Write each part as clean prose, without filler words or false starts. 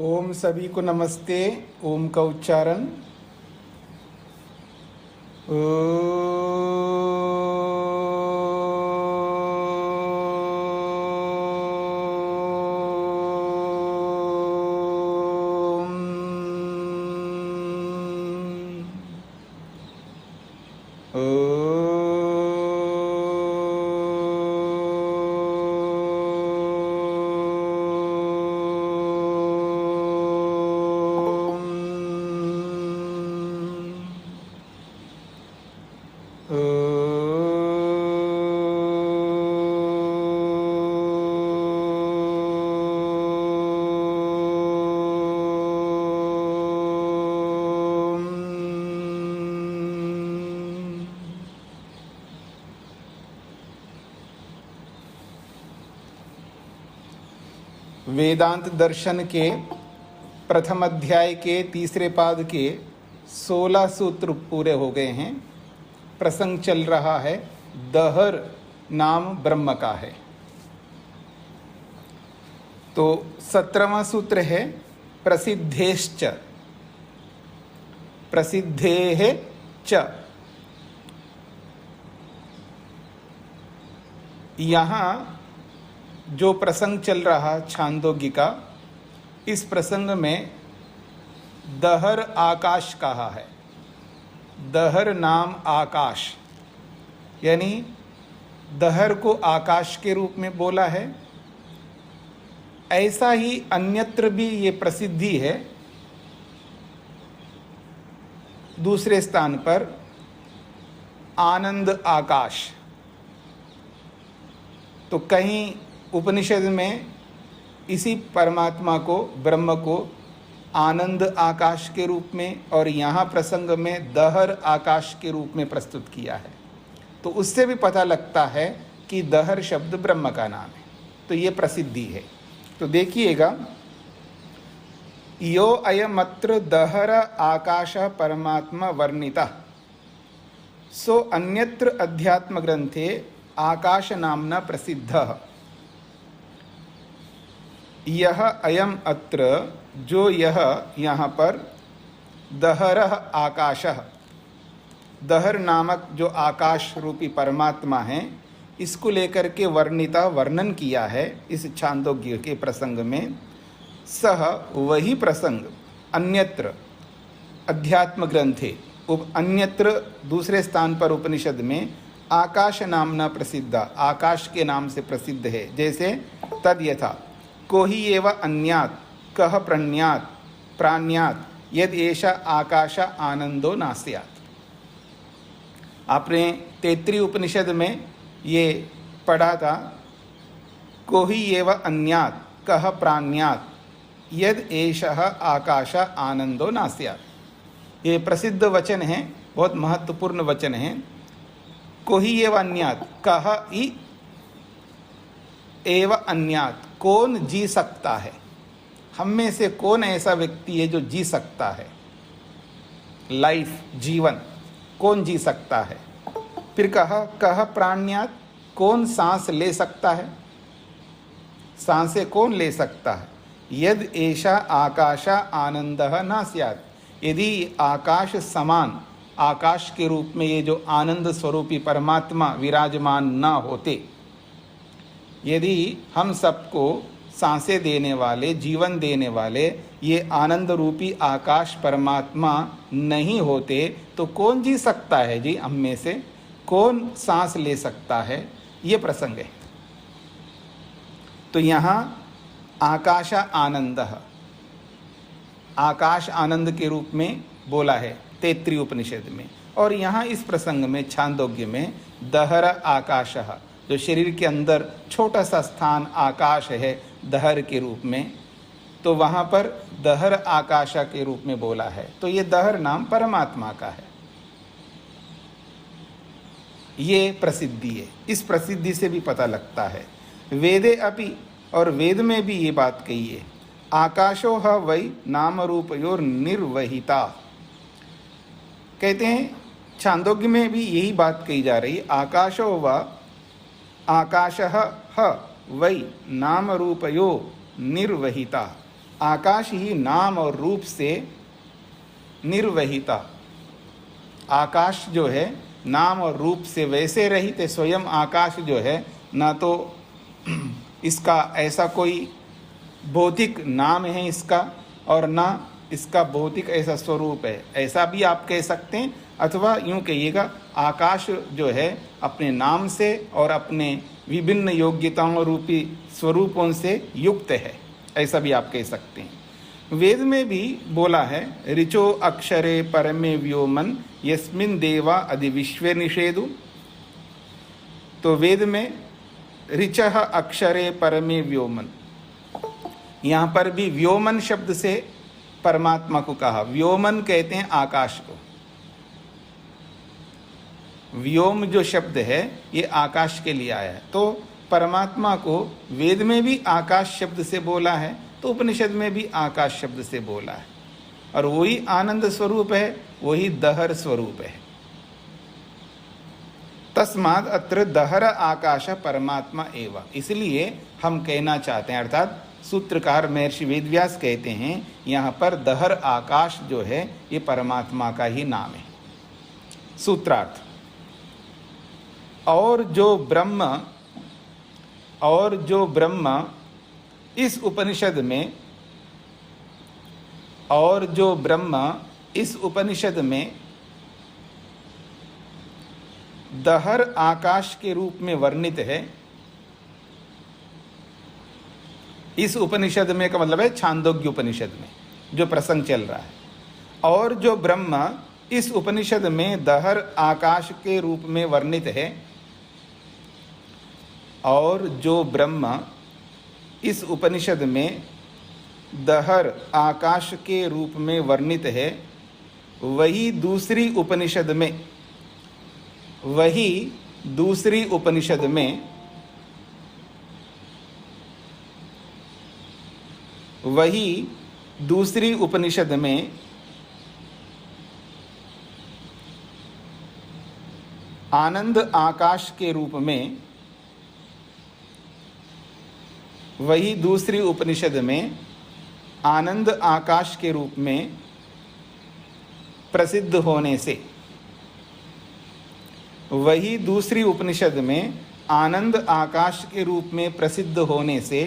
ओम सभी को नमस्ते। ओम का उच्चारण वेदांत दर्शन के प्रथम अध्याय के तीसरे पाद के 16 सूत्र पूरे हो गए हैं। प्रसंग चल रहा है दहर नाम ब्रह्म का है। तो 17वां सूत्र है प्रसिद्धेश्च। प्रसिद्धेः च। यहाँ जो प्रसंग चल रहा छांदोग्य का, इस प्रसंग में दहर आकाश कहा है। दहर नाम आकाश, यानी दहर को आकाश के रूप में बोला है। ऐसा ही अन्यत्र भी ये प्रसिद्धि है। दूसरे स्थान पर आनंद आकाश। तो कहीं उपनिषद में इसी परमात्मा को, ब्रह्म को आनंद आकाश के रूप में और यहाँ प्रसंग में दहर आकाश के रूप में प्रस्तुत किया है। तो उससे भी पता लगता है कि दहर शब्द ब्रह्म का नाम है। तो ये प्रसिद्धि है। तो देखिएगा, यो अयमत्र दहर आकाश परमात्मा वर्णिता सो अन्यत्र अध्यात्म ग्रंथे आकाश नामना प्रसिद्धः। यह अयम अत्र, जो यह यहाँ पर दहरः आकाशः, दहर नामक जो आकाश रूपी परमात्मा है, इसको लेकर के वर्णिता वर्णन किया है इस छांदोग्य के प्रसंग में। सह वही प्रसंग अन्यत्र अध्यात्म ग्रंथे, अन्यत्र दूसरे स्थान पर उपनिषद में आकाश नामना प्रसिद्ध, आकाश के नाम से प्रसिद्ध है। जैसे तद यथा को ही एव अन्यात् कह प्रण्यात् प्राण्यात् यद एषा आकाश आनंदो नास्यात्। आपने तैत्तिरीय उपनिषद में ये पढ़ा था, को ही एव अन्यात् कह प्राण्यात् यद एषः आकाश आनंदो नास्यात्। ये प्रसिद्ध वचन है, बहुत महत्वपूर्ण वचन है। को ही एव अन्यात्, कह ही एव अन्यात्, कौन जी सकता है, हम में से कौन ऐसा व्यक्ति है जो जी सकता है, लाइफ, जीवन कौन जी सकता है। फिर कह प्राण्यात्, कौन सांस ले सकता है, सांसें कौन ले सकता है। यद ऐसा आकाश आनंदः न स्यात्, यदि आकाश समान, आकाश के रूप में ये जो आनंद स्वरूपी परमात्मा विराजमान न होते, यदि हम सबको सांसें देने वाले, जीवन देने वाले ये आनंद रूपी आकाश परमात्मा नहीं होते, तो कौन जी सकता है जी, हम में से कौन सांस ले सकता है। ये प्रसंग है। तो यहाँ आकाश आनंदः, आकाश आनंद के रूप में बोला है तैत्तिरीय उपनिषद में। और यहाँ इस प्रसंग में छांदोग्य में दहर आकाशः, जो शरीर के अंदर छोटा सा स्थान आकाश है दहर के रूप में, तो वहाँ पर दहर आकाशा के रूप में बोला है। तो ये दहर नाम परमात्मा का है। ये प्रसिद्धि है। इस प्रसिद्धि से भी पता लगता है। वेदे अपि, और वेद में भी ये बात कही है, आकाशो ह वै नाम रूपयोर निर्वहिता। कहते हैं छांदोग्य में भी यही बात कही जा रही है। आकाशो व आकाशः ह वै नाम रूपयो निर्वहिता। आकाश ही नाम और रूप से निर्वहिता, आकाश जो है नाम और रूप से वैसे रहित है। स्वयं आकाश जो है ना तो इसका ऐसा कोई भौतिक नाम है इसका, और ना इसका भौतिक ऐसा स्वरूप है, ऐसा भी आप कह सकते हैं। अथवा यूँ कहिएगा आकाश जो है अपने नाम से और अपने विभिन्न योग्यताओं रूपी स्वरूपों से युक्त है, ऐसा भी आप कह सकते हैं। वेद में भी बोला है ऋचो अक्षरे परमे व्योमन यस्मिन देवा अधि विश्वे निषेधु। तो वेद में ऋचः अक्षरे परमे व्योमन, यहाँ पर भी व्योमन शब्द से परमात्मा को कहा। व्योमन कहते हैं आकाश को। व्योम जो शब्द है ये आकाश के लिए आया है। तो परमात्मा को वेद में भी आकाश शब्द से बोला है, तो उपनिषद में भी आकाश शब्द से बोला है, और वही आनंद स्वरूप है, वही दहर स्वरूप है। तस्माद अत्र दहर आकाश परमात्मा एव। इसलिए हम कहना चाहते हैं, अर्थात सूत्रकार महर्षि वेदव्यास कहते हैं यहाँ पर दहर आकाश जो है ये परमात्मा का ही नाम है। सूत्रार्थ, और जो ब्रह्म इस उपनिषद में दहर आकाश के रूप में वर्णित है। इस उपनिषद में का मतलब है छांदोग्य उपनिषद में जो प्रसंग चल रहा है। और जो ब्रह्म इस उपनिषद में दहर आकाश के रूप में वर्णित है, और जो ब्रह्म इस उपनिषद में दहर आकाश के रूप में वर्णित है, वही दूसरी उपनिषद में आनंद आकाश के रूप में, वही दूसरी उपनिषद में आनंद आकाश के रूप में प्रसिद्ध होने से, वही दूसरी उपनिषद में आनंद आकाश के रूप में प्रसिद्ध होने से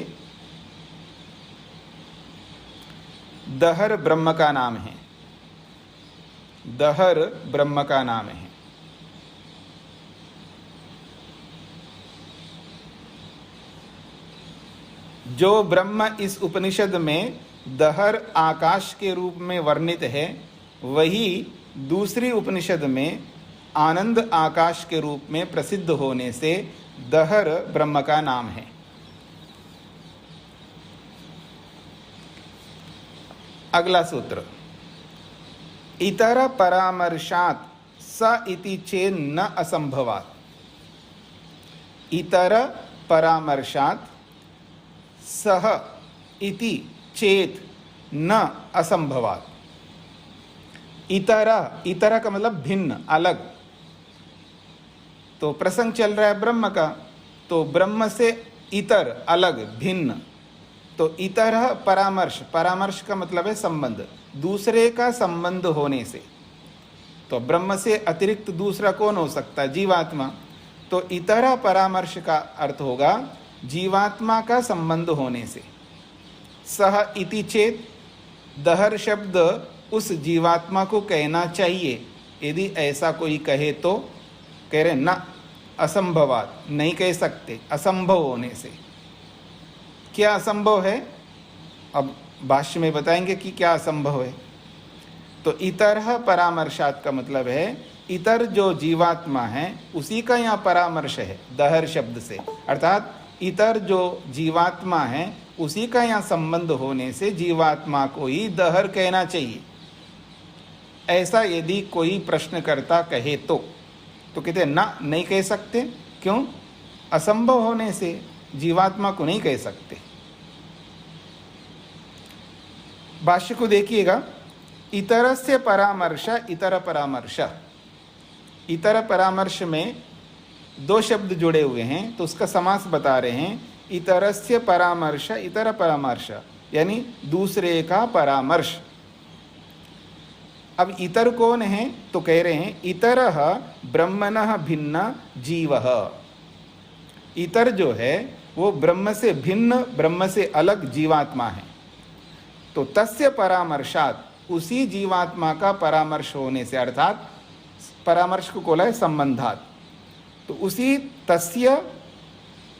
दहर ब्रह्म का नाम है। दहर ब्रह्म का नाम है। जो ब्रह्म इस उपनिषद में दहर आकाश के रूप में वर्णित है, वही दूसरी उपनिषद में आनंद आकाश के रूप में प्रसिद्ध होने से दहर ब्रह्म का नाम है। अगला सूत्र, इतर परामर्शात् स इति चेत् न असंभवात्। इतर परामर्शात् सह इति चेत न असंभवात्। इतर का मतलब भिन्न, अलग। तो प्रसंग चल रहा है ब्रह्म का, तो ब्रह्म से इतर, अलग, भिन्न। तो इतर परामर्श का मतलब है संबंध, दूसरे का संबंध होने से। तो ब्रह्म से अतिरिक्त दूसरा कौन हो सकता है? जीवात्मा। तो इतर परामर्श का अर्थ होगा जीवात्मा का संबंध होने से। सह इति चेत, दहर शब्द उस जीवात्मा को कहना चाहिए। यदि ऐसा कोई कहे तो कह रहे न असंभवात, नहीं कह सकते, असंभव होने से। क्या असंभव है? अब भाष्य में बताएंगे कि क्या असंभव है। तो इतर परामर्शात का मतलब है इतर जो जीवात्मा है उसी का यहाँ परामर्श है दहर शब्द से, अर्थात इतर जो जीवात्मा है उसी का यहाँ संबंध होने से जीवात्मा को ही दहर कहना चाहिए। ऐसा यदि कोई प्रश्नकर्ता कहे तो कहते ना, नहीं कह सकते। क्यों? असंभव होने से जीवात्मा को नहीं कह सकते। भाष्य को देखिएगा, इतरस्य परामर्श इतर परामर्श। इतर परामर्श में दो शब्द जुड़े हुए हैं, तो उसका समास बता रहे हैं। इतरस्य परामर्श इतर परामर्श, यानी दूसरे का परामर्श। अब इतर कौन है? तो कह रहे हैं इतरः ब्रह्मणः भिन्न जीवः। इतर जो है वो ब्रह्म से भिन्न, ब्रह्म से अलग जीवात्मा है। तो तस्य परामर्शात, उसी जीवात्मा का परामर्श होने से, अर्थात परामर्श को बोला है संबंधात, तो उसी तस्य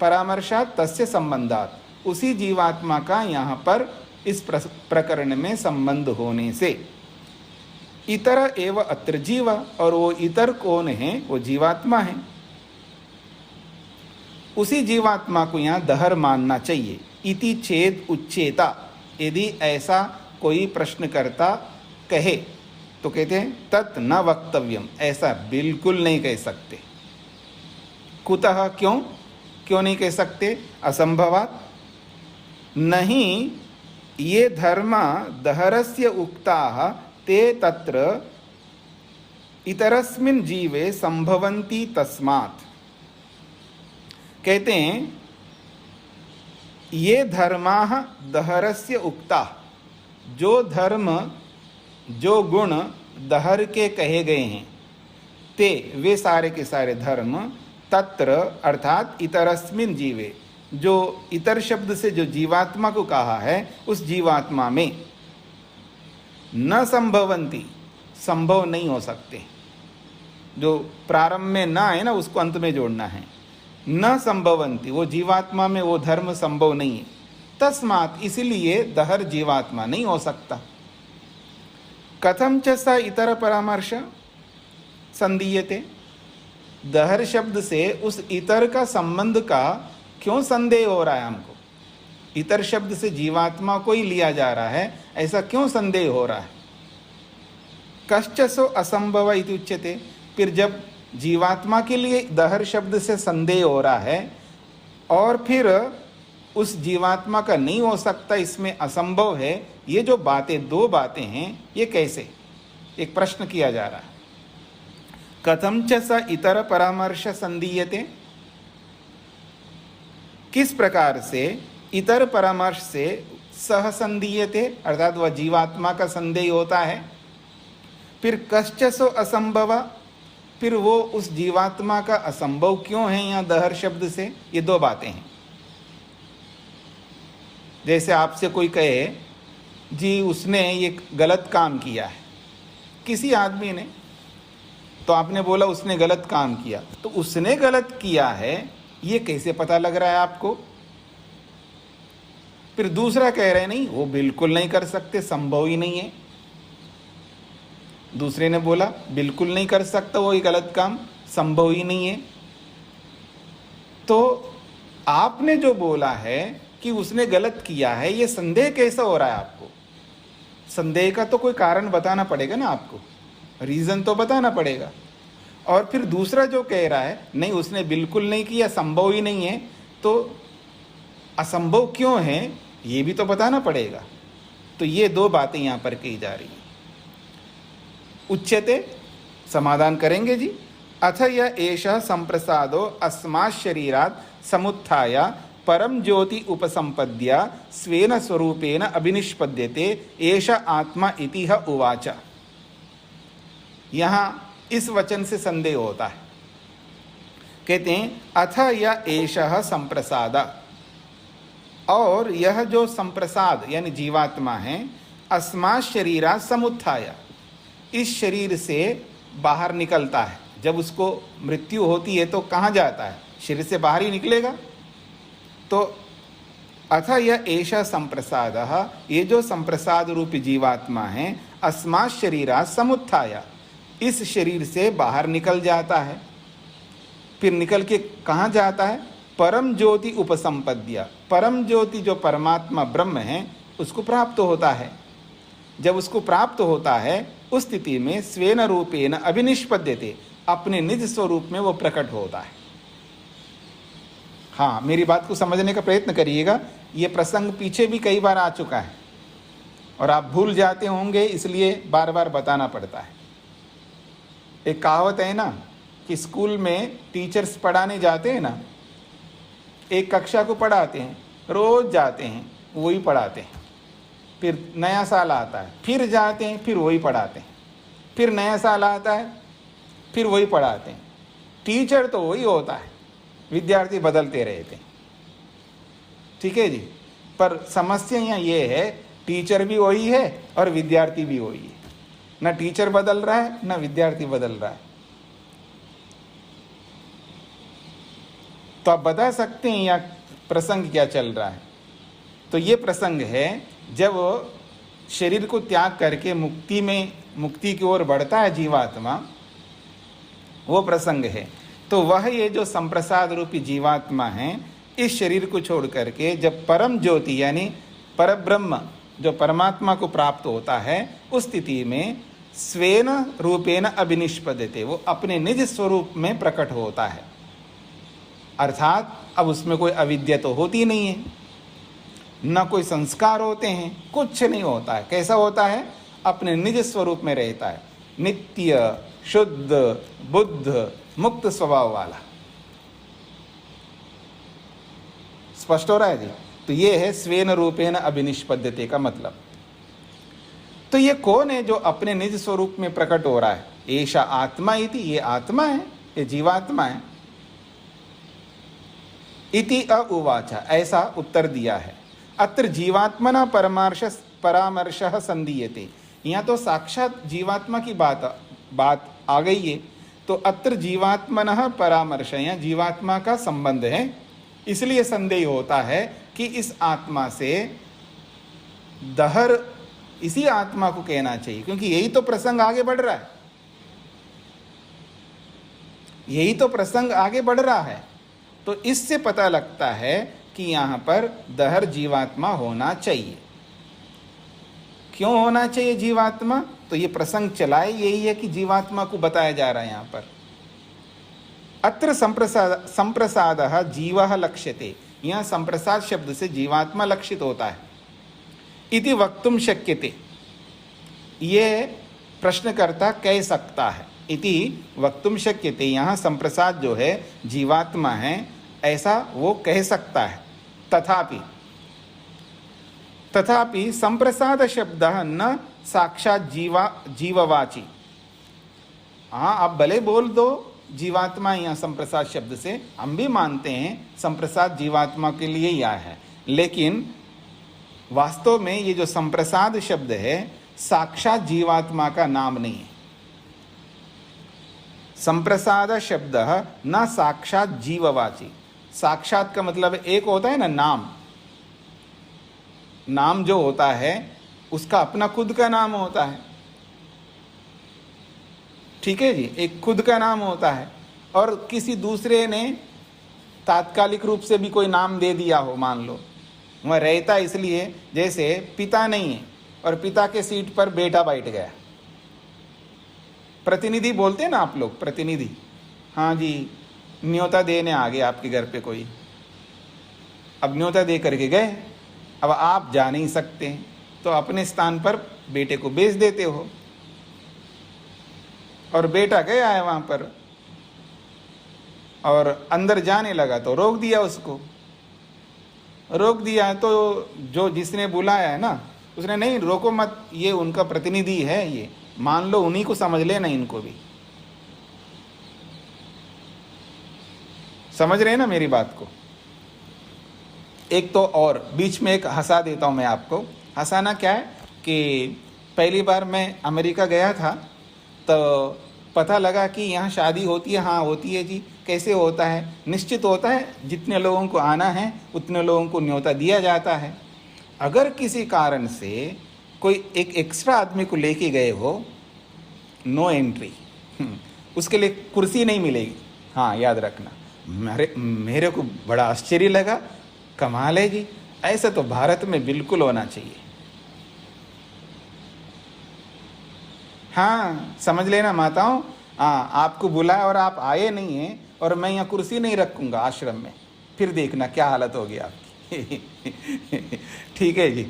परामर्शात तस्य संबंधात, उसी जीवात्मा का यहाँ पर इस प्रकरण में संबंध होने से इतर एव अत्र जीव, और वो इतर कौन है? वो जीवात्मा है। उसी जीवात्मा को यहाँ दहर मानना चाहिए। इति चेत उच्चेता, यदि ऐसा कोई प्रश्नकर्ता कहे तो कहते हैं तत् न वक्तव्यम, ऐसा बिल्कुल नहीं कह सकते। कुतः, क्यों? क्यों नहीं कह सकते? असंभवात्, नहीं ये धर्म दहरस्य उक्ताः ते तत्र इतरस्मिन् जीवे संभवन्ति तस्मात्। कहते हैं ये धर्माः दहरस्य उक्ता, जो धर्म जो गुण दहर के कहे गए हैं, ते वे सारे के सारे धर्म तत्र अर्थात इतरस्मिन् जीवे, जो इतर शब्द से जो जीवात्मा को कहा है उस जीवात्मा में न संभवंती, संभव नहीं हो सकते। जो प्रारंभ में ना है ना, उसको अंत में जोड़ना है। न संभवंती, वो जीवात्मा में वो धर्म संभव नहीं है। तस्मात्, इसलिए दहर जीवात्मा नहीं हो सकता। कथम च स इतर परामर्श संदीयते, दहर शब्द से उस इतर का संबंध का क्यों संदेह हो रहा है हमको? इतर शब्द से जीवात्मा को ही लिया जा रहा है, ऐसा क्यों संदेह हो रहा है? कश्च सो असंभव इति उच्यते, फिर जब जीवात्मा के लिए दहर शब्द से संदेह हो रहा है और फिर उस जीवात्मा का नहीं हो सकता, इसमें असंभव है, ये जो बातें, दो बातें हैं, ये कैसे? एक प्रश्न किया जा रहा है। कथम च स इतर परामर्श संदीयते, किस प्रकार से इतर परामर्श से सह संदीयते, अर्थात वह जीवात्मा का संदेह होता है। फिर कश्च सो असंभव, फिर वो उस जीवात्मा का असंभव क्यों है यहाँ दहर शब्द से? ये दो बातें हैं। जैसे आपसे कोई कहे जी उसने ये गलत काम किया है, किसी आदमी ने, तो आपने बोला उसने गलत काम किया, तो उसने गलत किया है ये कैसे पता लग रहा है आपको? फिर दूसरा कह रहे नहीं, वो बिल्कुल नहीं कर सकते, संभव ही नहीं है। दूसरे ने बोला बिल्कुल नहीं कर सकता वो ये गलत काम, संभव ही नहीं है। तो आपने जो बोला है कि उसने गलत किया है, ये संदेह कैसा हो रहा है आपको? संदेह का तो कोई कारण बताना पड़ेगा ना आपको, रीज़न तो बताना पड़ेगा। और फिर दूसरा जो कह रहा है नहीं उसने बिल्कुल नहीं किया, संभव ही नहीं है, तो असंभव क्यों है ये भी तो बताना पड़ेगा। तो ये दो बातें यहाँ पर कही जा रही हैं। उच्यते, समाधान करेंगे जी। अथ यह एषः संप्रसादो अस्मात् शरीरात् समुत्थाय परम ज्योति उपसंपद्य स्वेन स्वरूपेण अभिनिष्पद्यते एष आत्मा इति ह उवाच। यहाँ इस वचन से संदेह होता है। कहते हैं अथ यह एषः संप्रसाद, और यह जो संप्रसाद यानी जीवात्मा है, अस्मात् शरीरात् समुत्थाय, इस शरीर से बाहर निकलता है। जब उसको मृत्यु होती है तो कहाँ जाता है? शरीर से बाहर ही निकलेगा। तो अथ यह एषः संप्रसादः, ये जो संप्रसाद रूपी जीवात्मा है, अस्मात् शरीरात् समुत्थाय, इस शरीर से बाहर निकल जाता है। फिर निकल के कहाँ जाता है? परम ज्योति उपसंपद्य, परम ज्योति जो परमात्मा ब्रह्म है उसको प्राप्त होता है। जब उसको प्राप्त होता है उस स्थिति में स्वेन रूपेण अभिनिष्पद्यते, अपने निज स्वरूप में वो प्रकट होता है। हाँ, मेरी बात को समझने का प्रयत्न करिएगा। ये प्रसंग पीछे भी कई बार आ चुका है और आप भूल जाते होंगे, इसलिए बार बार बताना पड़ता है। एक कहावत है ना कि स्कूल में टीचर्स पढ़ाने जाते हैं ना, एक कक्षा को पढ़ाते हैं, रोज जाते हैं, वही पढ़ाते हैं। फिर नया साल आता है, फिर जाते हैं, फिर वही पढ़ाते हैं, फिर नया साल आता है, फिर वही पढ़ाते हैं। टीचर तो वही होता है, विद्यार्थी बदलते रहते हैं। ठीक है जी। पर समस्या यहाँ ये है, टीचर भी वही है और विद्यार्थी भी वही है। ना टीचर बदल रहा है, ना विद्यार्थी बदल रहा है। तो आप बता सकते हैं यहाँ प्रसंग क्या चल रहा है? तो ये प्रसंग है जब शरीर को त्याग करके मुक्ति की ओर बढ़ता है जीवात्मा, वो प्रसंग है। तो वह ये जो संप्रसाद रूपी जीवात्मा है, इस शरीर को छोड़ करके जब परम ज्योति यानी परब्रह्म जो परमात्मा को प्राप्त होता है, उस स्थिति में स्वेन रूपेण अभिनिष्पद्यते, वो अपने निज स्वरूप में प्रकट होता है। अर्थात अब उसमें कोई अविद्या तो होती नहीं है, न कोई संस्कार होते हैं, कुछ नहीं होता है। कैसा होता है? अपने निज स्वरूप में रहता है, नित्य शुद्ध बुद्ध मुक्त स्वभाव वाला। स्पष्ट हो रहा है जी? तो ये है स्वेन रूपेण अभिनिष्पद्यते का मतलब। तो ये कौन है जो अपने निज स्वरूप में प्रकट हो रहा है? एषा आत्मा इति, ये आत्मा है, ये जीवात्मा है। इति उवाच, ऐसा उत्तर दिया है। अत्र जीवात्मना परामर्शः संदीयते, यहाँ तो साक्षात जीवात्मा की बात आ गई है। तो अत्र जीवात्मनः परामर्श, यहाँ जीवात्मा का संबंध है, इसलिए संदेह होता है कि इस आत्मा से दहर, इसी आत्मा को कहना चाहिए, क्योंकि यही तो प्रसंग आगे बढ़ रहा है, यही तो प्रसंग आगे बढ़ रहा है। तो इससे पता लगता है कि यहाँ पर दहर जीवात्मा होना चाहिए। क्यों होना चाहिए जीवात्मा? तो ये प्रसंग चलाए यही है कि जीवात्मा को बताया जा रहा है यहाँ पर। अत्र संप्रसादः जीवः लक्ष्यते, यहाँ संप्रसाद शब्द से जीवात्मा लक्षित होता है। इति वक्तुम शक्यते, ये प्रश्नकर्ता कह सकता है। इति वक्तुम शक्यते, यहाँ संप्रसाद जो है जीवात्मा है, ऐसा वो कह सकता है। तथापि संप्रसाद शब्द न साक्षात जीववाची। हाँ, आप भले बोल दो जीवात्मा यहाँ संप्रसाद शब्द से, हम भी मानते हैं संप्रसाद जीवात्मा के लिए ही आया है, लेकिन वास्तव में ये जो संप्रसाद शब्द है साक्षात जीवात्मा का नाम नहीं है। संप्रसाद शब्द न साक्षात जीववाची। साक्षात का मतलब एक होता है ना नाम, नाम जो होता है उसका अपना खुद का नाम होता है। ठीक है जी, एक खुद का नाम होता है, और किसी दूसरे ने तात्कालिक रूप से भी कोई नाम दे दिया हो, मान लो वह रहता इसलिए, जैसे पिता नहीं है और पिता के सीट पर बेटा बैठ गया, प्रतिनिधि बोलते हैं ना आप लोग, प्रतिनिधि। हाँ जी, न्योता देने आ गए आपके घर पे कोई, अब न्योता दे करके गए, अब आप जा नहीं सकते, तो अपने स्थान पर बेटे को भेज देते हो, और बेटा गया है वहाँ पर और अंदर जाने लगा तो रोक दिया उसको। रोक दिया तो जो जिसने बुलाया है ना, उसने नहीं रोको मत, ये उनका प्रतिनिधि है, ये मान लो उन्हीं को समझ लेना, इनको भी समझ रहे हैं ना मेरी बात को। एक तो और बीच में एक हंसा देता हूँ मैं आपको। हंसाना क्या है कि पहली बार मैं अमेरिका गया था तो पता लगा कि यहाँ शादी होती है। हाँ होती है जी। कैसे होता है? निश्चित होता है, जितने लोगों को आना है उतने लोगों को न्योता दिया जाता है। अगर किसी कारण से कोई एक एक्स्ट्रा आदमी को लेके गए हो, नो एंट्री, उसके लिए कुर्सी नहीं मिलेगी। हाँ याद रखना। मेरे को बड़ा आश्चर्य लगा, कमाल है जी, ऐसा तो भारत में बिल्कुल होना चाहिए। हाँ समझ लेना माताओं, हाँ आपको बुलाया और आप आए नहीं हैं और मैं यहाँ कुर्सी नहीं रखूँगा आश्रम में, फिर देखना क्या हालत होगी आपकी। ठीक है जी।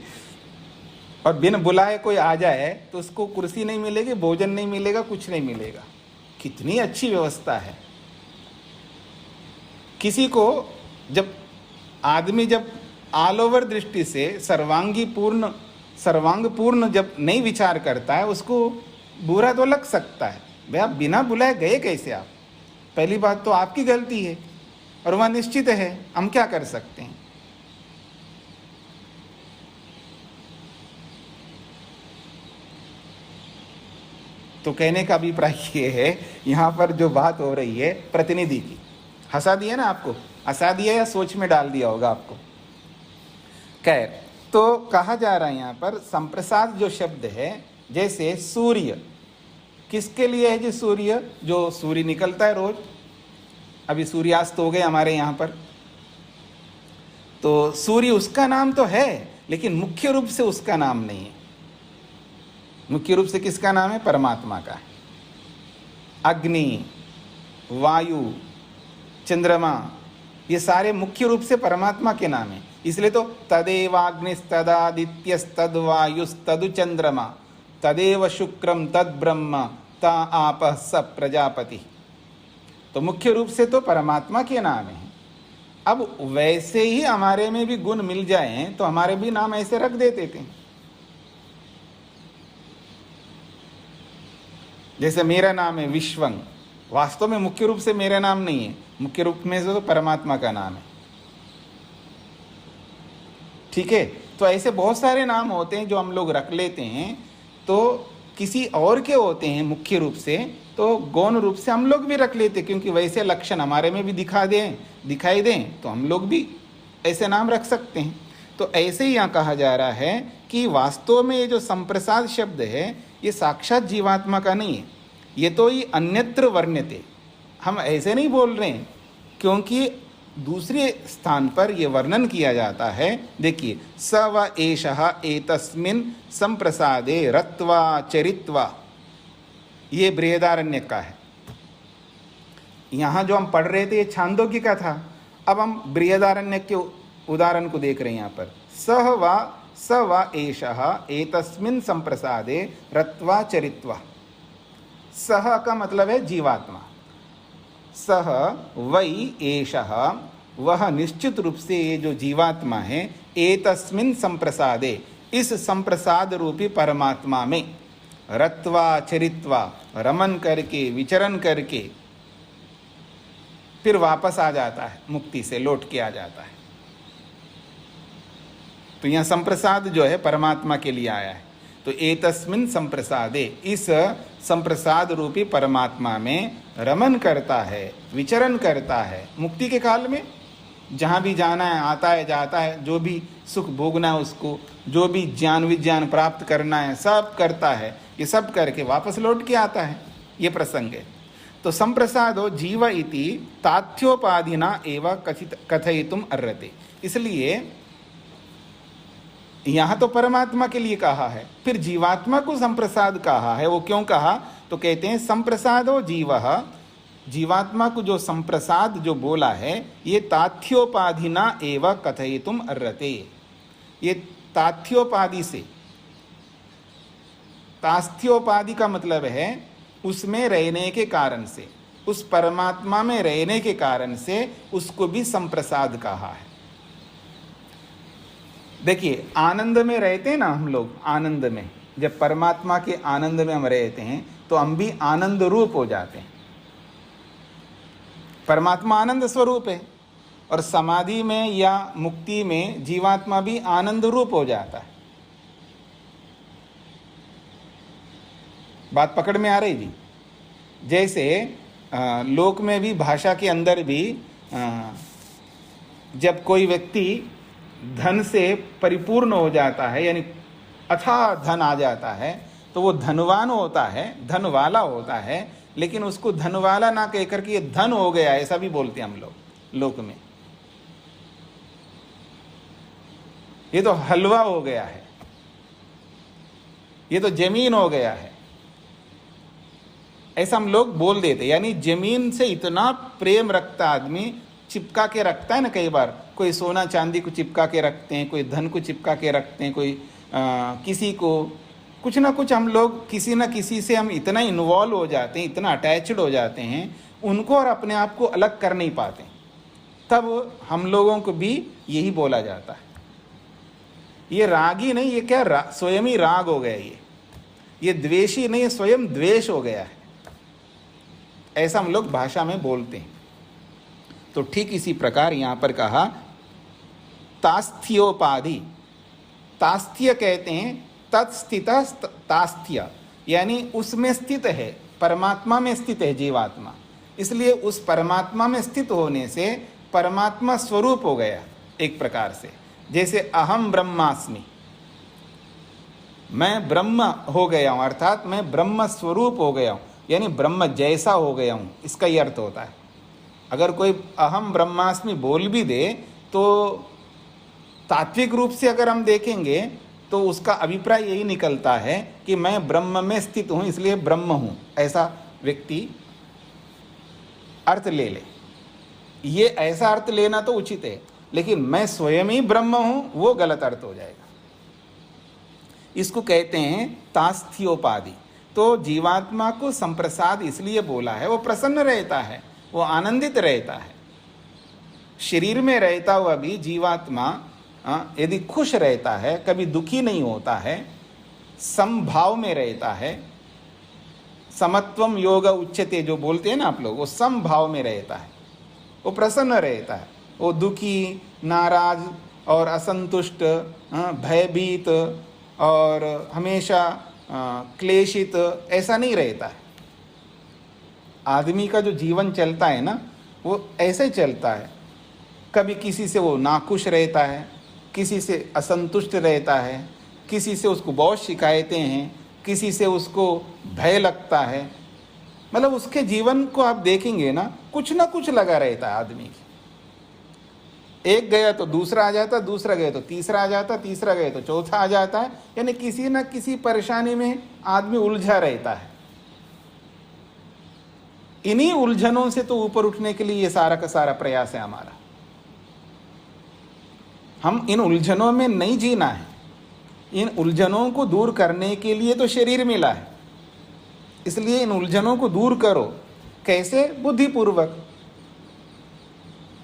और बिन बुलाए कोई आ जाए तो उसको कुर्सी नहीं मिलेगी, भोजन नहीं मिलेगा, कुछ नहीं मिलेगा। कितनी अच्छी व्यवस्था है। किसी को जब आदमी जब ऑल ओवर दृष्टि से सर्वांगी पूर्ण सर्वांग पूर्ण जब नहीं विचार करता है उसको बुरा तो लग सकता है। भाई आप बिना बुलाए गए कैसे? आप पहली बात तो आपकी गलती है और वह निश्चित है, हम क्या कर सकते हैं। तो कहने का अभिप्राय ये है, यहाँ पर जो बात हो रही है प्रतिनिधि की, हंसा दिया ना आपको, हंसा दिया या सोच में डाल दिया होगा आपको। खैर, तो कहा जा रहा है यहाँ पर संप्रसाद जो शब्द है, जैसे सूर्य किसके लिए है? जी सूर्य, जो सूर्य निकलता है रोज, अभी सूर्यास्त हो गए हमारे यहाँ पर, तो सूर्य उसका नाम तो है लेकिन मुख्य रूप से उसका नाम नहीं है। मुख्य रूप से किसका नाम है? परमात्मा का। अग्नि, वायु, चंद्रमा, ये सारे मुख्य रूप से परमात्मा के नाम है। इसलिए तो तदेवाग्निस्तदादित्यस्तद्वायुस्तदु चंद्रमा तदेव शुक्रम तद ब्रह्म ता आपः स प्रजापति। तो मुख्य रूप से तो परमात्मा के नाम है। अब वैसे ही हमारे में भी गुण मिल जाए तो हमारे भी नाम ऐसे रख देते थे। जैसे मेरा नाम है विश्वंग, वास्तव में मुख्य रूप से मेरा नाम नहीं है, मुख्य रूप में से तो परमात्मा का नाम है। ठीक है, तो ऐसे बहुत सारे नाम होते हैं जो हम लोग रख लेते हैं, तो किसी और के होते हैं मुख्य रूप से, तो गौण रूप से हम लोग भी रख लेते, क्योंकि वैसे लक्षण हमारे में भी दिखाई दें तो हम लोग भी ऐसे नाम रख सकते हैं। तो ऐसे ही यहाँ कहा जा रहा है कि वास्तव में ये जो संप्रसाद शब्द है ये साक्षात जीवात्मा का नहीं है, ये तो ही अन्यत्र वर्ण्यते। हम ऐसे नहीं बोल रहे हैं, क्योंकि दूसरे स्थान पर यह वर्णन किया जाता है। देखिए, स व एषः एतस्मिन् संप्रसादे रत्वा चरित्वा, ये बृहदारण्य का है। यहाँ जो हम पढ़ रहे थे ये छांदोग्य का था, अब हम बृहदारण्य के उदाहरण को देख रहे हैं। यहाँ पर स व एषः एतस्मिन् संप्रसादे रत्वा चरित्वा, सह का मतलब है जीवात्मा, सह वै एषः, वह निश्चित रूप से ये जो जीवात्मा है, एतस्मिन् संप्रसादे, इस संप्रसाद रूपी परमात्मा में, रत्वा चरित्वा, रमन करके विचरण करके फिर वापस आ जाता है, मुक्ति से लौट के आ जाता है। तो यहाँ संप्रसाद जो है परमात्मा के लिए आया है। तो एतस्मिन् संप्रसादे, इस संप्रसाद रूपी परमात्मा में रमन करता है, विचरण करता है। मुक्ति के काल में जहाँ भी जाना है, आता है जाता है, जो भी सुख भोगना है उसको, जो भी ज्ञान विज्ञान प्राप्त करना है सब करता है। ये सब करके वापस लौट के आता है, ये प्रसंग है। तो संप्रसादो जीव इति ताथ्योपाधिना एव कथयितुम अर्हते। इसलिए यहाँ तो परमात्मा के लिए कहा है, फिर जीवात्मा को संप्रसाद कहा है। वो क्यों कहा? तो कहते हैं संप्रसादो जीवः, जीवात्मा को जो संप्रसाद जो बोला है, ये ताथ्योपाधिना एव कथयितुम अर्हते। ये ताथ्योपाधि से, तास्थ्योपाधि का मतलब है उसमें रहने के कारण से, उस परमात्मा में रहने के कारण से उसको भी संप्रसाद कहा है। देखिए, आनंद में रहते हैं ना हम लोग, आनंद में, जब परमात्मा के आनंद में हम रहते हैं तो हम भी आनंद रूप हो जाते हैं। परमात्मा आनंद स्वरूप है, और समाधि में या मुक्ति में जीवात्मा भी आनंद रूप हो जाता है। बात पकड़ में आ रही जी? जैसे लोक में भी, भाषा के अंदर भी, जब कोई व्यक्ति धन से परिपूर्ण हो जाता है, यानी अथाह धन आ जाता है, तो वो धनवान होता है, धन वाला होता है, लेकिन उसको धन वाला ना कहकर के ये धन हो गया, ऐसा भी बोलते हैं हम लोग लोक में। ये तो हलवा हो गया है, ये तो जमीन हो गया है, ऐसा हम लोग बोल देते। यानी जमीन से इतना प्रेम रखता आदमी, चिपका के रखता है ना। कई बार कोई सोना चांदी को चिपका के रखते हैं, कोई धन को चिपका के रखते हैं, कोई किसी को कुछ ना कुछ, हम लोग किसी ना किसी से हम इतना इन्वॉल्व हो जाते हैं, इतना अटैच्ड हो जाते हैं उनको, और अपने आप को अलग कर नहीं पाते। तब हम लोगों को भी यही बोला जाता है। ये रागी नहीं, ये क्या स्वयं ही राग हो गया। ये द्वेषी नहीं, ये स्वयं द्वेष हो गया है। ऐसा हम लोग भाषा में बोलते हैं। तो ठीक इसी प्रकार यहां पर कहा तास्थ्योपाधि। तास्थ्य कहते हैं तत्स्थित तास्थ्य, यानी उसमें स्थित है, परमात्मा में स्थित है जीवात्मा, इसलिए उस परमात्मा में स्थित होने से परमात्मा स्वरूप हो गया एक प्रकार से। जैसे अहम ब्रह्मास्मि, मैं ब्रह्म हो गया हूं, अर्थात मैं ब्रह्म स्वरूप हो गया हूं, यानी ब्रह्म जैसा हो गया हूं, इसका ही अर्थ होता है। अगर कोई अहम ब्रह्मास्मि बोल भी दे तो तात्विक रूप से अगर हम देखेंगे तो उसका अभिप्राय यही निकलता है कि मैं ब्रह्म में स्थित हूं, इसलिए ब्रह्म हूं, ऐसा व्यक्ति अर्थ ले ले। ये ऐसा अर्थ लेना तो उचित है, लेकिन मैं स्वयं ही ब्रह्म हूं, वो गलत अर्थ हो जाएगा। इसको कहते हैं तास्थ्योपाधि। तो जीवात्मा को संप्रसाद इसलिए बोला है, वो प्रसन्न रहता है, वो आनंदित रहता है। शरीर में रहता हुआ भी जीवात्मा यदि खुश रहता है, कभी दुखी नहीं होता है, समभाव में रहता है, समत्वम योग उच्यते जो बोलते हैं ना आप लोग, वो समभाव में रहता है, वो प्रसन्न रहता है, वो दुखी, नाराज और असंतुष्ट, भयभीत और हमेशा क्लेशित ऐसा नहीं रहता है। आदमी का जो जीवन चलता है ना, वो ऐसे ही चलता है। कभी किसी से वो नाखुश रहता है, किसी से असंतुष्ट रहता है, किसी से उसको बहुत शिकायतें हैं, किसी से उसको भय लगता है। मतलब उसके जीवन को आप देखेंगे ना कुछ लगा रहता है आदमी की। एक गया तो दूसरा आ जाता, दूसरा गया तो तीसरा आ जाता, तीसरा गया तो चौथा आ जाता है, यानी किसी न किसी परेशानी में आदमी उलझा रहता है। इन्हीं उलझनों से तो ऊपर उठने के लिए ये सारा का सारा प्रयास है हमारा। हम इन उलझनों में नहीं जीना है, इन उलझनों को दूर करने के लिए तो शरीर मिला है, इसलिए इन उलझनों को दूर करो। कैसे? बुद्धिपूर्वक।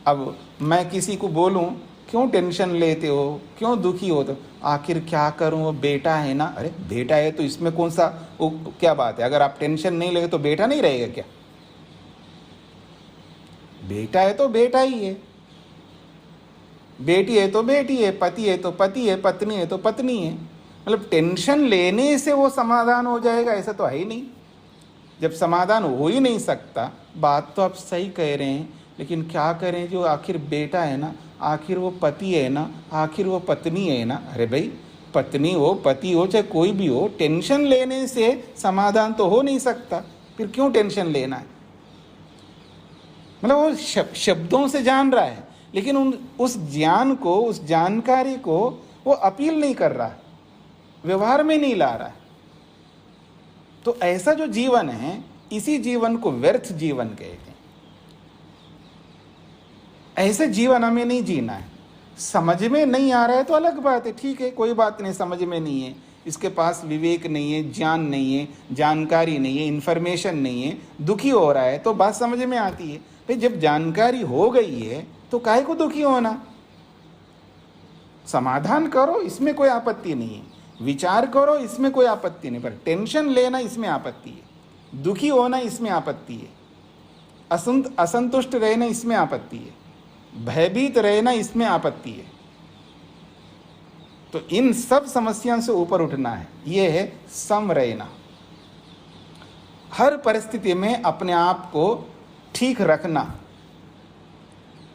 अब मैं किसी को बोलूं क्यों टेंशन लेते हो, क्यों दुखी हो, तो आखिर क्या करूं, वो बेटा है ना। अरे बेटा है तो इसमें कौन सा वो क्या बात है? अगर आप टेंशन नहीं लेंगे तो बेटा नहीं रहेगा क्या? बेटा है तो बेटा ही है, बेटी है तो बेटी है, पति है तो पति है, पत्नी है तो पत्नी है। मतलब टेंशन लेने से वो समाधान हो जाएगा ऐसा तो है ही नहीं। जब समाधान हो ही नहीं सकता, बात तो आप सही कह रहे हैं, लेकिन क्या करें, जो आखिर बेटा है ना, आखिर वो पति है ना, आखिर वो पत्नी है ना। अरे भाई, पत्नी हो, पति हो, चाहे कोई भी हो, टेंशन लेने से समाधान तो हो नहीं सकता, फिर क्यों टेंशन लेना है? मतलब वो शब्दों से जान रहा है, लेकिन उस ज्ञान को, उस जानकारी को वो अपील नहीं कर रहा, व्यवहार में नहीं ला रहा है। तो ऐसा जो जीवन है, इसी जीवन को व्यर्थ जीवन कहते हैं। ऐसे जीवन हमें नहीं जीना है। समझ में नहीं आ रहा है तो अलग बात है, ठीक है, कोई बात नहीं, समझ में नहीं है, इसके पास विवेक नहीं है, ज्ञान नहीं है, जानकारी नहीं है, इन्फॉर्मेशन नहीं है, दुखी हो रहा है, तो बात समझ में आती है। भाई जब जानकारी हो गई है तो काहे को दुखी होना? समाधान करो, इसमें कोई आपत्ति नहीं है, विचार करो, इसमें कोई आपत्ति नहीं, पर टेंशन लेना इसमें आपत्ति है, दुखी होना इसमें आपत्ति है, असंतुष्ट रहना इसमें आपत्ति है, भयभीत रहना इसमें आपत्ति है। तो इन सब समस्याओं से ऊपर उठना है, यह है सम रहना। हर परिस्थिति में अपने आप को ठीक रखना।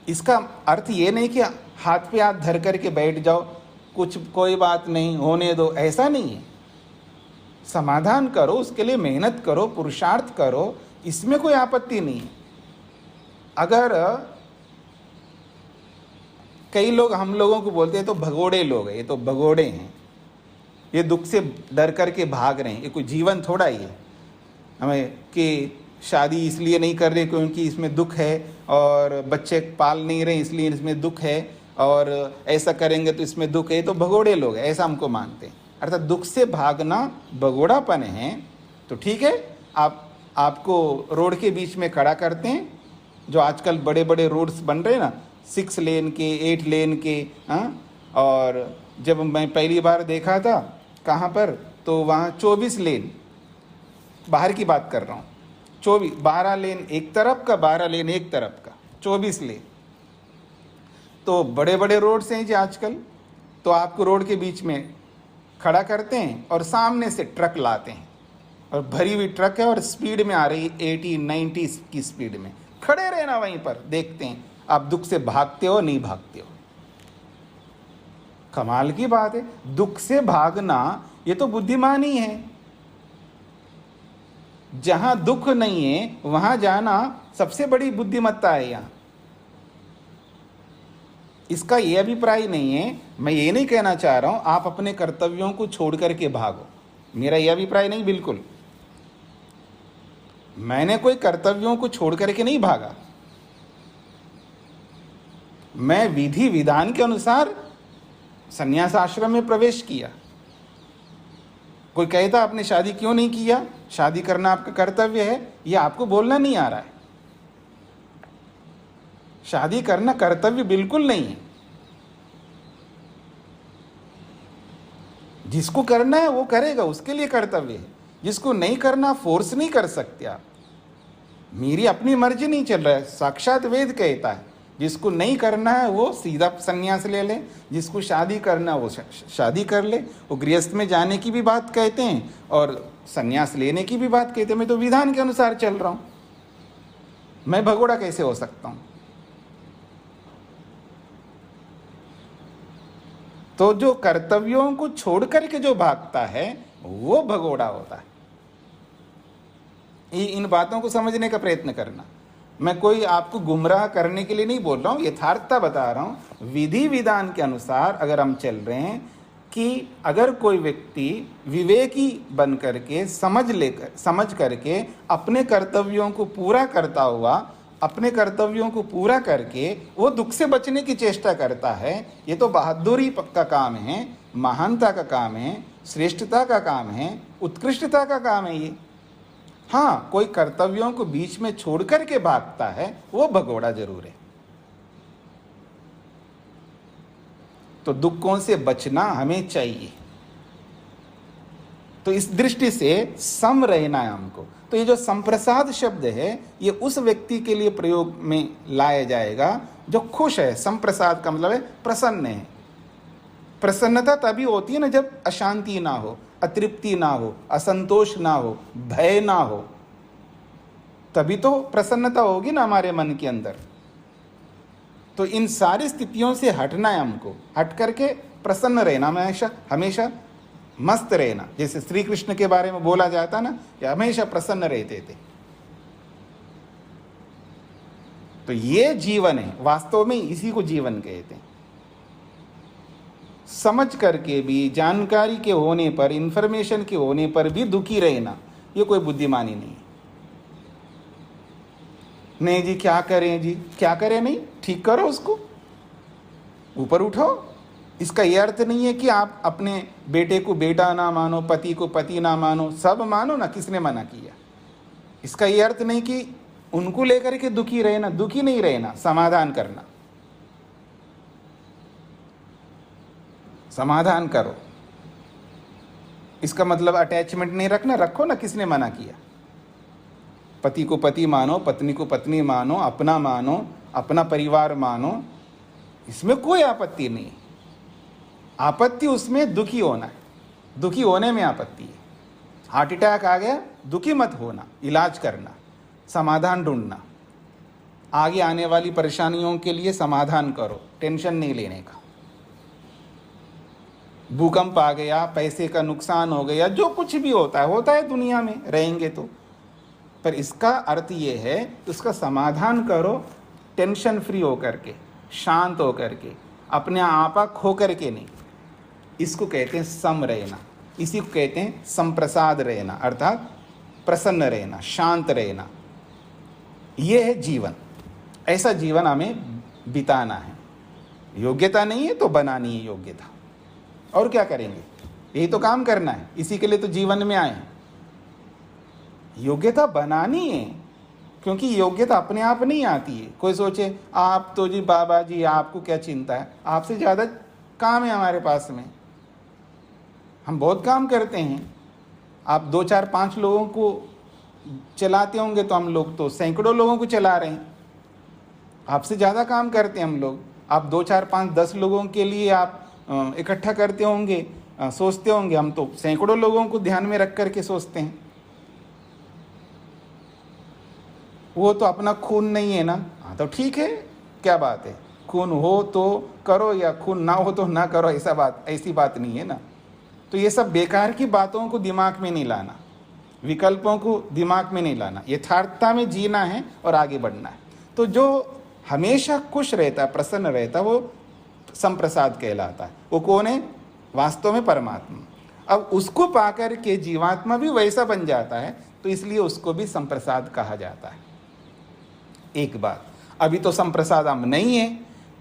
इसका अर्थ ये नहीं कि हाथ पे हाथ धर करके बैठ जाओ, कुछ कोई बात नहीं, होने दो, ऐसा नहीं है। समाधान करो, उसके लिए मेहनत करो, पुरुषार्थ करो, इसमें कोई आपत्ति नहीं है। अगर कई लोग हम लोगों को बोलते हैं तो भगोड़े लोग हैं, ये तो भगोड़े हैं, ये दुख से डर करके भाग रहे हैं, ये कोई जीवन थोड़ा ही है। हमें कि शादी इसलिए नहीं कर रहे क्योंकि इसमें दुख है, और बच्चे पाल नहीं रहे इसलिए इसमें दुख है, और ऐसा करेंगे तो इसमें दुख है, तो भगोड़े लोग हैं, ऐसा हमको मानते हैं। अर्थात दुख से भागना भगोड़ापन है। तो ठीक है, आपको रोड के बीच में खड़ा करते हैं, जो आजकल बड़े बड़े रोड्स बन रहे हैं ना, 6 लेन के, 8 लेन के, और जब मैं पहली बार देखा था, कहाँ पर, तो वहाँ 24 लेन, बाहर की बात कर रहा हूँ, 12 लेन एक तरफ का, 12 लेन एक तरफ का, 24 लेन। तो बड़े बड़े रोड्स हैं जी आजकल, तो आपको रोड के बीच में खड़ा करते हैं और सामने से ट्रक लाते हैं, और भरी हुई ट्रक है और स्पीड में आ रही 80-90 की स्पीड में, खड़े रहना वहीं पर, देखते हैं आप दुख से भागते हो नहीं भागते हो। कमाल की बात है, दुख से भागना ये तो बुद्धिमानी है। जहां दुख नहीं है वहां जाना सबसे बड़ी बुद्धिमत्ता है। यहां इसका यह अभिप्राय नहीं है, मैं ये नहीं कहना चाह रहा हूं आप अपने कर्तव्यों को छोड़ करके भागो, मेरा यह अभिप्राय नहीं, बिल्कुल। मैंने कोई कर्तव्यों को छोड़ करके नहीं भागा, मैं विधि विधान के अनुसार संन्यास आश्रम में प्रवेश किया। कोई कहता आपने शादी क्यों नहीं किया, शादी करना आपका कर्तव्य है, यह आपको बोलना नहीं आ रहा है। शादी करना कर्तव्य बिल्कुल नहीं है। जिसको करना है वो करेगा, उसके लिए कर्तव्य है। जिसको नहीं करना फोर्स नहीं कर सकते आप। मेरी अपनी मर्जी नहीं चल रहा है, साक्षात वेद कहता है जिसको नहीं करना है वो सीधा संन्यास ले ले, जिसको शादी करना है वो शादी कर ले। वो गृहस्थ में जाने की भी बात कहते हैं और संन्यास लेने की भी बात कहते हैं। मैं तो विधान के अनुसार चल रहा हूं, मैं भगोड़ा कैसे हो सकता हूं? तो जो कर्तव्यों को छोड़ करके जो भागता है वो भगोड़ा होता है। इन बातों को समझने का प्रयत्न करना। मैं कोई आपको गुमराह करने के लिए नहीं बोल रहा हूं, यथार्थता बता रहा हूं। विधि विधान के अनुसार अगर हम चल रहे हैं कि अगर कोई व्यक्ति विवेकी बन करके समझ करके अपने कर्तव्यों को पूरा करता हुआ, अपने कर्तव्यों को पूरा करके वो दुख से बचने की चेष्टा करता है, ये तो बहादुरी का काम है, महानता का काम है, श्रेष्ठता का काम है, उत्कृष्टता का काम है ये। हाँ, कोई कर्तव्यों को बीच में छोड़ करके भागता है वो भगोड़ा जरूर है। तो दुखों से बचना हमें चाहिए। तो इस दृष्टि से सम रहना है हमको। तो ये जो संप्रसाद शब्द है ये उस व्यक्ति के लिए प्रयोग में लाया जाएगा जो खुश है। संप्रसाद का मतलब है प्रसन्न है। प्रसन्नता तभी होती है ना जब अशांति ना हो, अतृप्ति ना हो, असंतोष ना हो, भय ना हो, तभी तो प्रसन्नता होगी ना हमारे मन के अंदर। तो इन सारी स्थितियों से हटना है हमको, हट करके प्रसन्न रहना, हमेशा हमेशा मस्त रहना। जैसे श्री कृष्ण के बारे में बोला जाता ना कि हमेशा प्रसन्न रहते थे। तो ये जीवन है, वास्तव में इसी को जीवन कहते हैं। समझ करके भी, जानकारी के होने पर, इंफॉर्मेशन के होने पर भी दुखी रहना ये कोई बुद्धिमानी नहीं है। नहीं जी क्या करें, जी क्या करें, नहीं ठीक करो, उसको ऊपर उठाओ। इसका यह अर्थ नहीं है कि आप अपने बेटे को बेटा ना मानो, पति को पति ना मानो, सब मानो ना, किसने मना किया। इसका यह अर्थ नहीं कि उनको लेकर के दुखी रहना, दुखी नहीं रहना, समाधान करना। समाधान करो, इसका मतलब अटैचमेंट नहीं रखना, रखो ना, किसने मना किया। पति को पति मानो, पत्नी को पत्नी मानो, अपना मानो, अपना परिवार मानो, इसमें कोई आपत्ति नहीं। आपत्ति उसमें दुखी होना है, दुखी होने में आपत्ति है। हार्ट अटैक आ गया, दुखी मत होना, इलाज करना, समाधान ढूंढना, आगे आने वाली परेशानियों के लिए समाधान करो, टेंशन नहीं लेने का। भूकंप आ गया, पैसे का नुकसान हो गया, जो कुछ भी होता है दुनिया में, रहेंगे तो। पर इसका अर्थ ये है उसका समाधान करो, टेंशन फ्री होकर के, शांत होकर के, अपने आपा खो करके नहीं। इसको कहते हैं सम रहना, इसी को कहते हैं संप्रसाद रहना, अर्थात प्रसन्न रहना, शांत रहना। ये है जीवन। ऐसा जीवन हमें बिताना है। योग्यता नहीं है तो बनानी है योग्यता, और क्या करेंगे, यही तो काम करना है, इसी के लिए तो जीवन में आए हैं। योग्यता बनानी है, क्योंकि योग्यता अपने आप नहीं आती है। कोई सोचे आप तो जी बाबा जी आपको क्या चिंता है, आपसे ज़्यादा काम है हमारे पास में, हम बहुत काम करते हैं। आप 2 4 5 लोगों को चलाते होंगे तो हम लोग तो सैकड़ों लोगों को चला रहे हैं, आपसे ज़्यादा काम करते हैं हम लोग। आप 2 4 5 10 लोगों के लिए आप इकट्ठा करते होंगे, सोचते होंगे, हम तो सैकड़ों लोगों को ध्यान में रख करके सोचते हैं। वो तो अपना खून नहीं है ना, हाँ तो ठीक है, क्या बात है, खून हो तो करो या खून ना हो तो ना करो, ऐसी बात नहीं है ना। तो ये सब बेकार की बातों को दिमाग में नहीं लाना, विकल्पों को दिमाग में नहीं लाना, यथार्थता में जीना है और आगे बढ़ना है। तो जो हमेशा खुश रहता है, प्रसन्न रहता है, वो संप्रसाद कहलाता है। वो कौन है? वास्तव में परमात्मा। अब उसको पाकर के जीवात्मा भी वैसा बन जाता है, तो इसलिए उसको भी संप्रसाद कहा जाता है। एक बात, अभी तो संप्रसाद हम नहीं है,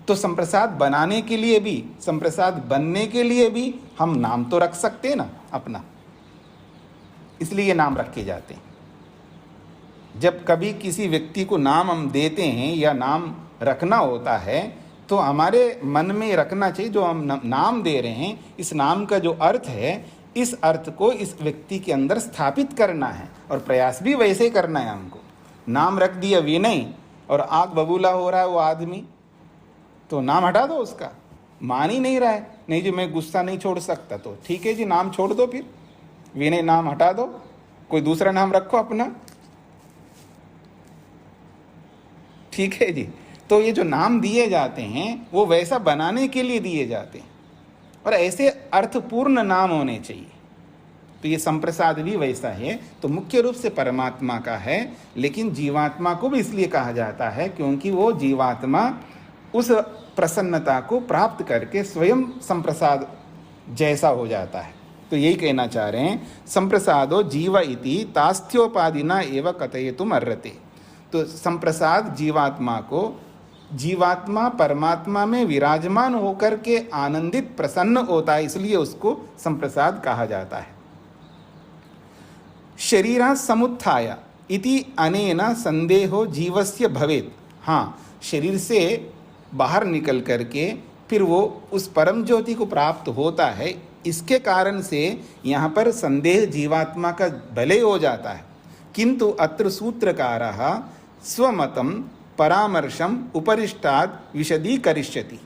तो संप्रसाद बनाने के लिए भी, संप्रसाद बनने के लिए भी हम नाम तो रख सकते हैं ना अपना, इसलिए ये नाम रखे जाते हैं। जब कभी किसी व्यक्ति को नाम हम देते हैं या नाम रखना होता है, तो हमारे मन में रखना चाहिए जो हम नाम दे रहे हैं, इस नाम का जो अर्थ है, इस अर्थ को इस व्यक्ति के अंदर स्थापित करना है, और प्रयास भी वैसे ही करना है हमको। नाम रख दिया विनय और आग बबूला हो रहा है वो आदमी, तो नाम हटा दो उसका, मान ही नहीं रहा है, नहीं जी मैं गुस्सा नहीं छोड़ सकता, तो ठीक है जी नाम छोड़ दो, फिर विनय नाम हटा दो, कोई दूसरा नाम रखो अपना, ठीक है जी। तो ये जो नाम दिए जाते हैं वो वैसा बनाने के लिए दिए जाते हैं, और ऐसे अर्थपूर्ण नाम होने चाहिए। तो ये संप्रसाद भी वैसा है, तो मुख्य रूप से परमात्मा का है, लेकिन जीवात्मा को भी इसलिए कहा जाता है क्योंकि वो जीवात्मा उस प्रसन्नता को प्राप्त करके स्वयं संप्रसाद जैसा हो जाता है। तो यही कहना चाह रहे हैं, संप्रसादो जीव इति तास्थ्योपाधिना एव कथयितुम अर्हते। तो संप्रसाद जीवात्मा को, जीवात्मा परमात्मा में विराजमान होकर के आनंदित प्रसन्न होता है, इसलिए उसको संप्रसाद कहा जाता है। शरीरा समुत्थाय इति अनेन संदेहो जीवस्य भवेत्। हाँ, शरीर से बाहर निकल करके फिर वो उस परम ज्योति को प्राप्त होता है, इसके कारण से यहाँ पर संदेह जीवात्मा का भले हो जाता है। किंतु अत्र सूत्रकारः स्वमतम परामर्शम उपरिष्टाद विशदीकरिष्यति।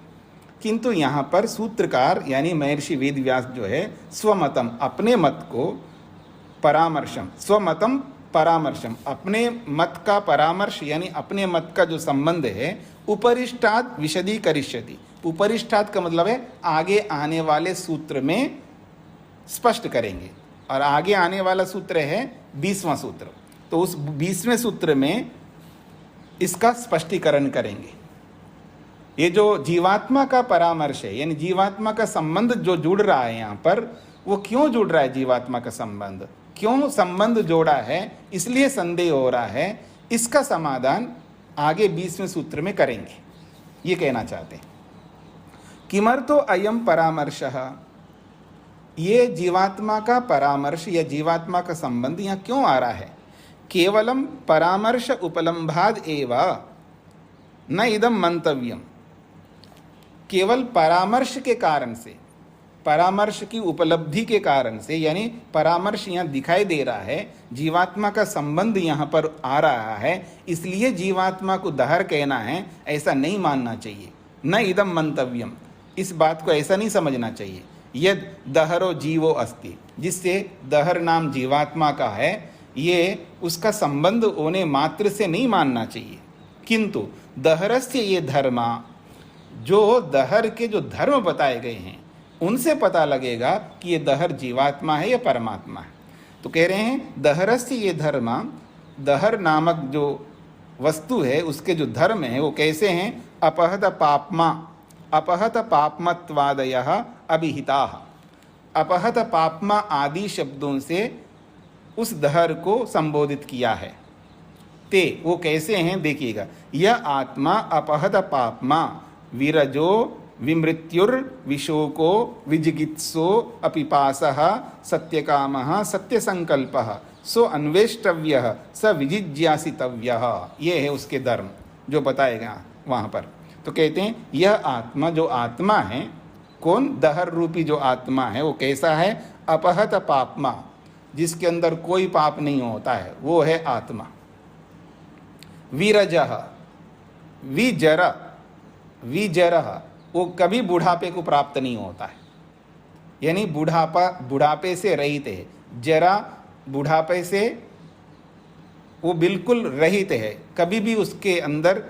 किंतु यहाँ पर सूत्रकार यानी महर्षि वेदव्यास जो है, स्वमतम अपने मत को, परामर्शम स्वमतम परामर्शम अपने मत का परामर्श यानी अपने मत का जो संबंध है, उपरिष्टाद विशदीकरिष्यति। उपरिष्टाद का मतलब है आगे आने वाले सूत्र में स्पष्ट करेंगे, और आगे आने वाला सूत्र है 20वां सूत्र, तो उस 20वें सूत्र में इसका स्पष्टीकरण करेंगे। ये जो जीवात्मा का परामर्श है यानी जीवात्मा का संबंध जो जुड़ रहा है यहाँ पर, वो क्यों जुड़ रहा है, जीवात्मा का संबंध क्यों संबंध जोड़ा है, इसलिए संदेह हो रहा है, इसका समाधान आगे 20वें सूत्र में करेंगे। ये कहना चाहते हैं, किमर्थो अयम परामर्शः, ये जीवात्मा का परामर्श या जीवात्मा का संबंध यहाँ क्यों आ रहा है। केवलम परामर्श उपलम्भाद एव न इदम मंतव्यम। केवल परामर्श के कारण से, परामर्श की उपलब्धि के कारण से, यानी परामर्श यहाँ दिखाई दे रहा है, जीवात्मा का संबंध यहाँ पर आ रहा है, इसलिए जीवात्मा को दहर कहना है, ऐसा नहीं मानना चाहिए। न इदम मंतव्यम, इस बात को ऐसा नहीं समझना चाहिए। यद दहरो जीवो अस्ति, जिससे दहर नाम जीवात्मा का है, ये उसका संबंध होने मात्र से नहीं मानना चाहिए। किंतु दहरस्य ये धर्मा, जो दहर के जो धर्म बताए गए हैं उनसे पता लगेगा कि ये दहर जीवात्मा है या परमात्मा है। तो कह रहे हैं दहरस्य ये धर्मा, दहर नामक जो वस्तु है उसके जो धर्म है वो कैसे हैं। अपहत पापमा, अपहत पापमत्वादयः अभिहिताः। अपहत पापमा आदि शब्दों से उस दहर को संबोधित किया है। ते वो कैसे हैं देखिएगा, यह आत्मा अपहत पापमा विरजो विमृत्युर्विशोको विजिगित्सो अपिपासः सत्यकामः सत्यसंकल्पः सो अन्वेष्टव्यः स विजिज्ञासितव्यः। ये है उसके धर्म जो बताएगा वहाँ पर। तो कहते हैं यह आत्मा, जो आत्मा है कौन? दहर रूपी जो आत्मा है वो कैसा है? अपहत पापमा, जिसके अंदर कोई पाप नहीं होता है, वो है आत्मा। वीरजह, विजर, विजरह, वो कभी बुढ़ापे को प्राप्त नहीं होता है, यानी बुढ़ापे से रहित है। जरा बुढ़ापे से वो बिल्कुल रहित है, कभी भी उसके अंदर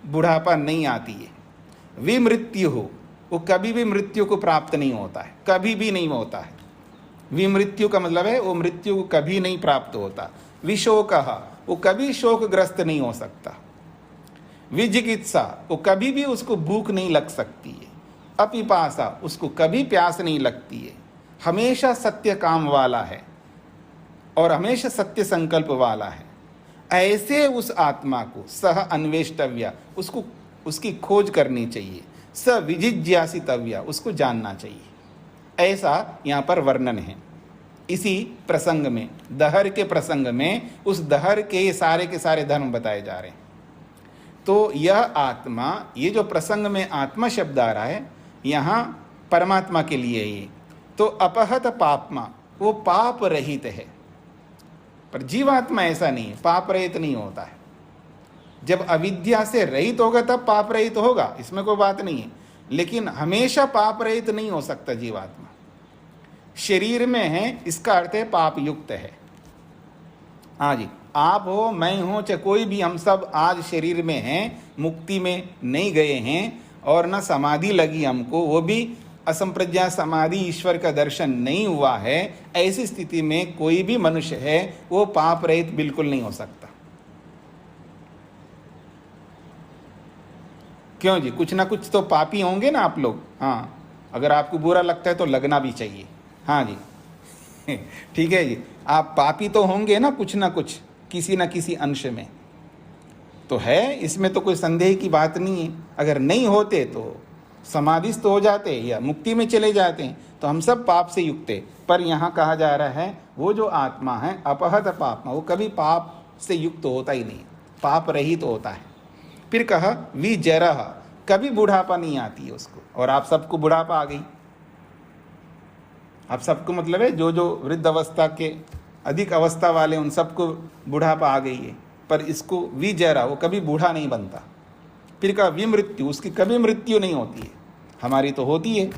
बुढ़ापा नहीं आती है। विमृत्यु हो, वो कभी भी मृत्यु को प्राप्त नहीं होता है, कभी भी नहीं होता है। विमृत्यु का मतलब है वो मृत्यु को कभी नहीं प्राप्त होता। विशोकः, वो कभी शोकग्रस्त नहीं हो सकता। विजिकित्सा, वो कभी भी उसको भूख नहीं लग सकती है। अपिपासा, उसको कभी प्यास नहीं लगती है। हमेशा सत्य काम वाला है और हमेशा सत्य संकल्प वाला है। ऐसे उस आत्मा को सह अन्वेष्टव्या, उसको उसकी खोज करनी चाहिए। स विजिज्ञासितव्या, उसको जानना चाहिए। ऐसा यहाँ पर वर्णन है इसी प्रसंग में, दहर के प्रसंग में। उस दहर के सारे धर्म बताए जा रहे हैं। तो यह आत्मा, ये जो प्रसंग में आत्मा शब्द आ रहा है यहाँ परमात्मा के लिए ही। तो अपहत पापमा, वो पाप रहित है। पर जीवात्मा ऐसा नहीं है, पाप रहित नहीं होता है। जब अविद्या से रहित होगा तब पाप रहित होगा, इसमें कोई बात नहीं है, लेकिन हमेशा पाप रहित नहीं हो सकता जीवात्मा। शरीर में है, इसका अर्थ है पाप युक्त है। हाँ जी, आप हो, मैं हूँ, चाहे कोई भी, हम सब आज शरीर में हैं, मुक्ति में नहीं गए हैं और न समाधि लगी हमको, वो भी असंप्रज्ञा समाधि, ईश्वर का दर्शन नहीं हुआ है। ऐसी स्थिति में कोई भी मनुष्य है वो पाप रहित बिल्कुल नहीं हो सकता। क्यों जी? कुछ ना कुछ तो पापी होंगे ना आप लोग। हाँ, अगर आपको बुरा लगता है तो लगना भी चाहिए। हाँ जी ठीक है जी, आप पापी तो होंगे ना कुछ ना कुछ, किसी न किसी अंश में तो है, इसमें तो कोई संदेह की बात नहीं है। अगर नहीं होते तो समाधिस्थ हो जाते या मुक्ति में चले जाते हैं। तो हम सब पाप से युक्त है। पर यहाँ कहा जा रहा है वो जो आत्मा है अपहत पापमा, वो कभी पाप से युक्त होता ही नहीं, पाप रहित तो होता है। फिर कहा विजरह, कभी बुढ़ापा नहीं आती है उसको। और आप सबको बुढ़ापा आ गई, आप सबको मतलब है जो जो वृद्ध अवस्था के अधिक अवस्था वाले उन सबको बुढ़ापा आ गई है। पर इसको विजरा, वो कभी बूढ़ा नहीं बनता। फिर कहा विमृत्यु, उसकी कभी मृत्यु नहीं होती है। हमारी तो होती है,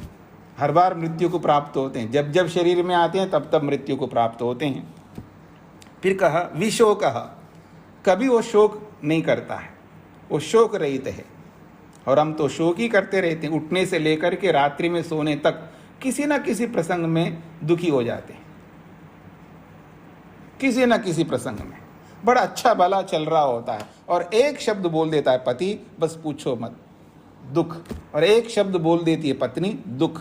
हर बार मृत्यु को प्राप्त होते हैं, जब जब शरीर में आते हैं तब तब मृत्यु को प्राप्त होते हैं। फिर कहा विशोकः, कभी वो शोक नहीं करता है, वो शोक रहित है। और हम तो शोक ही करते रहते हैं, उठने से लेकर के रात्रि में सोने तक किसी न किसी प्रसंग में दुखी हो जाते हैं। किसी न किसी प्रसंग में बड़ा अच्छा भला चल रहा होता है और एक शब्द बोल देता है पति, बस पूछो मत, दुख। और एक शब्द बोल देती है पत्नी, दुख।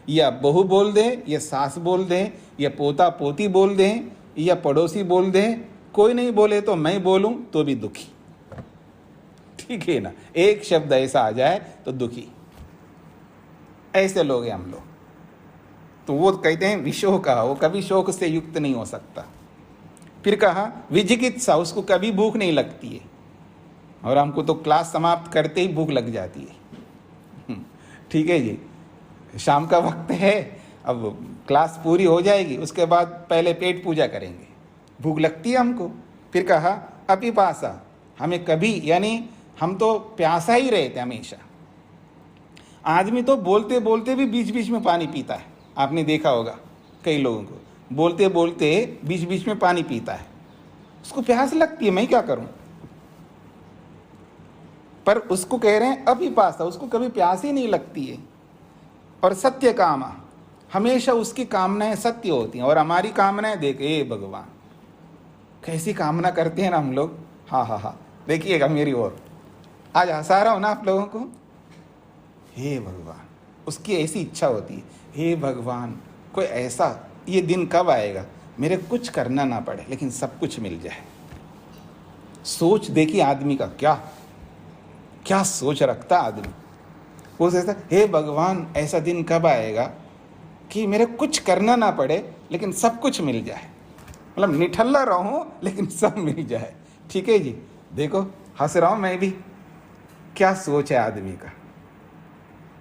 या बहू बोल दे, या सास बोल दे, या पोता पोती बोल दे, या पड़ोसी बोल दे, कोई नहीं बोले तो मैं बोलूं तो भी दुखी। ठीक है ना? एक शब्द ऐसा आ जाए तो दुखी। ऐसे लोग हैं हम लोग। तो वो कहते हैं विशोक, वो कभी शोक से युक्त नहीं हो सकता। फिर कहा विजिकित्सा, उसको कभी भूख नहीं लगती है। और हमको तो क्लास समाप्त करते ही भूख लग जाती है। ठीक है जी, शाम का वक्त है, अब क्लास पूरी हो जाएगी, उसके बाद पहले पेट पूजा करेंगे, भूख लगती है हमको। फिर कहा अपिपासा, हमें कभी, यानी हम तो प्यासा ही रहते हमेशा। आदमी तो बोलते बोलते भी बीच बीच में पानी पीता है, आपने देखा होगा कई लोगों को, बोलते बोलते बीच बीच में पानी पीता है, उसको प्यास लगती है, मैं क्या करूं। पर उसको कह रहे हैं अपिपासा, उसको कभी प्यास ही नहीं लगती है। और सत्य कामा, हमेशा उसकी कामनाएं सत्य होती हैं। और हमारी कामनाएं देखे भगवान कैसी कामना करते हैं ना हम लोग। हाँ हाँ हाँ, देखिएगा मेरी ओर, आज हंसा रहा हूं ना आप लोगों को। हे भगवान, उसकी ऐसी इच्छा होती है, हे भगवान कोई ऐसा, ये दिन कब आएगा मेरे कुछ करना ना पड़े लेकिन सब कुछ मिल जाए। सोच देखिए आदमी का, क्या क्या सोच रखता आदमी। वो सोचता हे भगवान ऐसा दिन कब आएगा कि मेरे कुछ करना ना पड़े लेकिन सब कुछ मिल जाए, मतलब निठल्ला रहूं लेकिन सब मिल जाए। ठीक है जी, देखो हंस रहा हूं मैं भी, क्या सोच है आदमी का।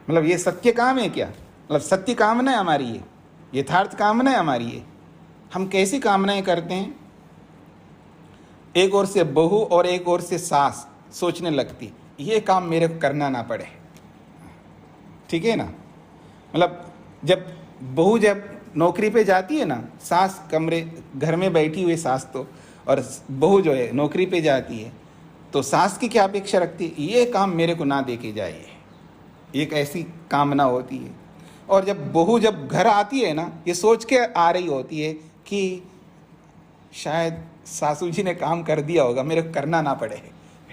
मतलब ये सत्य काम है क्या? मतलब सत्य कामना है हमारी, ये यथार्थ कामना है हमारी। ये हम कैसी कामनाएं करते हैं? एक ओर से बहू और एक ओर से सास सोचने लगती, ये काम मेरे को करना ना पड़े, ठीक है ना। मतलब जब बहू जब नौकरी पे जाती है ना, सास कमरे घर में बैठी हुई सास तो, और बहू जो है नौकरी पे जाती है, तो सास की क्या अपेक्षा रखती है? ये काम मेरे को ना दे के जाए, एक ऐसी कामना होती है। और जब बहू जब घर आती है ना, ये सोच के आ रही होती है कि शायद सासू जी ने काम कर दिया होगा, मेरे को करना ना पड़े,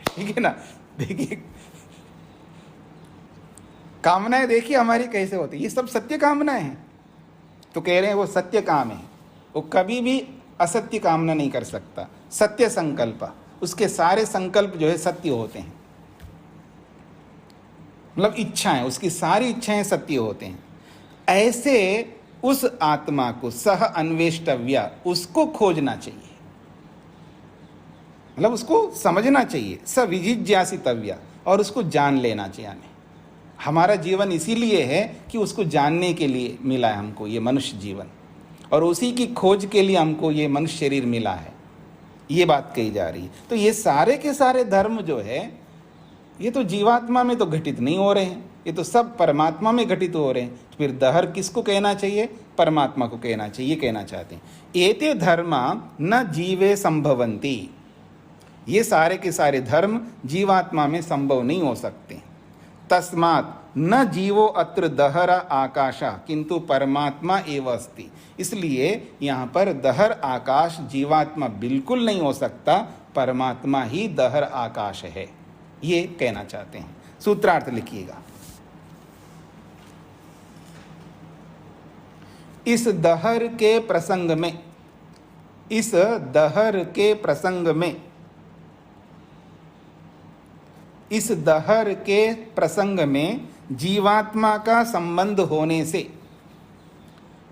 ठीक है ना। देखिए कामनाएं देखिए हमारी कैसे होती है, ये सब सत्य कामनाएं हैं। तो कह रहे हैं वो सत्य काम है, वो कभी भी असत्य कामना नहीं कर सकता। सत्य संकल्प, उसके सारे संकल्प जो है सत्य होते हैं, मतलब इच्छाएं, उसकी सारी इच्छाएं सत्य होते हैं। ऐसे उस आत्मा को सह अन्वेष्टव्या, उसको खोजना चाहिए, मतलब उसको समझना चाहिए। स विजिज्ञासितव्या, और उसको जान लेना चाहिए हमें। हमारा जीवन इसीलिए है कि उसको जानने के लिए मिला है हमको ये मनुष्य जीवन, और उसी की खोज के लिए हमको ये मनुष्य शरीर मिला है, ये बात कही जा रही है। तो ये सारे के सारे धर्म जो है, ये तो जीवात्मा में तो घटित नहीं हो रहे हैं, ये तो सब परमात्मा में घटित हो रहे हैं। तो फिर दहर किसको कहना चाहिए? परमात्मा को कहना चाहिए, कहना चाहते हैं। एते धर्मा न जीवे संभवंती, ये सारे के सारे धर्म जीवात्मा में संभव नहीं हो सकते। तस्मात् न जीवो अत्र दहर आकाशा किंतु परमात्मा एव अस्ति, इसलिए यहाँ पर दहर आकाश जीवात्मा बिल्कुल नहीं हो सकता, परमात्मा ही दहर आकाश है, ये कहना चाहते हैं। सूत्रार्थ लिखिएगा। इस दहर के प्रसंग में, इस दहर के प्रसंग में, इस दहर के प्रसंग में जीवात्मा का संबंध होने से,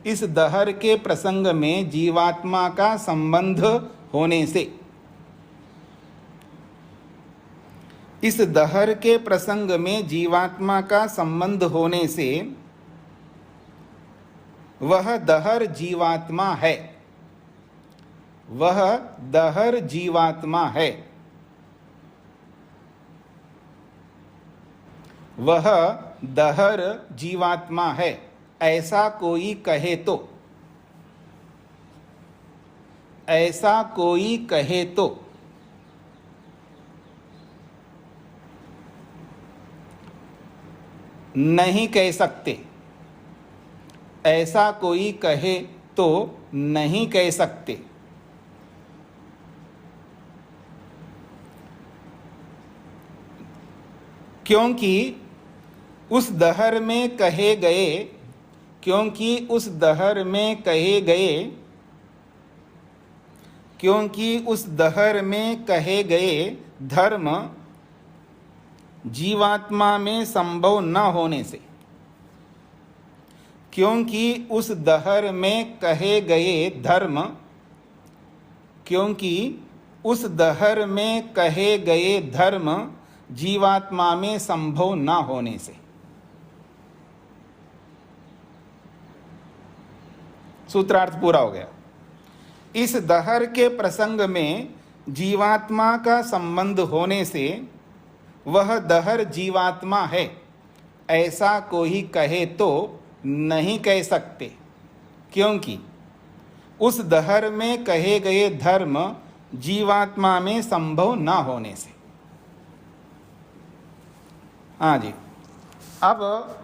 इस दहर के प्रसंग में जीवात्मा का संबंध होने से, इस दहर के प्रसंग में जीवात्मा का संबंध होने से वह दहर जीवात्मा है, वह दहर जीवात्मा है, वह दहर जीवात्मा है, ऐसा कोई कहे तो, ऐसा कोई कहे तो नहीं कह सकते, ऐसा कोई कहे तो नहीं कह सकते। क्योंकि उस दहर में कहे गए, क्योंकि उस दहर में कहे गए, क्योंकि उस दहर में कहे गए धर्म जीवात्मा में संभव न होने से, क्योंकि उस दहर में कहे गए धर्म, क्योंकि उस दहर में कहे गए धर्म जीवात्मा में संभव न होने से। सूत्रार्थ पूरा हो गया। इस दहर के प्रसंग में जीवात्मा का संबंध होने से वह दहर जीवात्मा है, ऐसा कोई कहे तो नहीं कह सकते, क्योंकि उस दहर में कहे गए धर्म जीवात्मा में संभव न होने से। हाँ जी, अब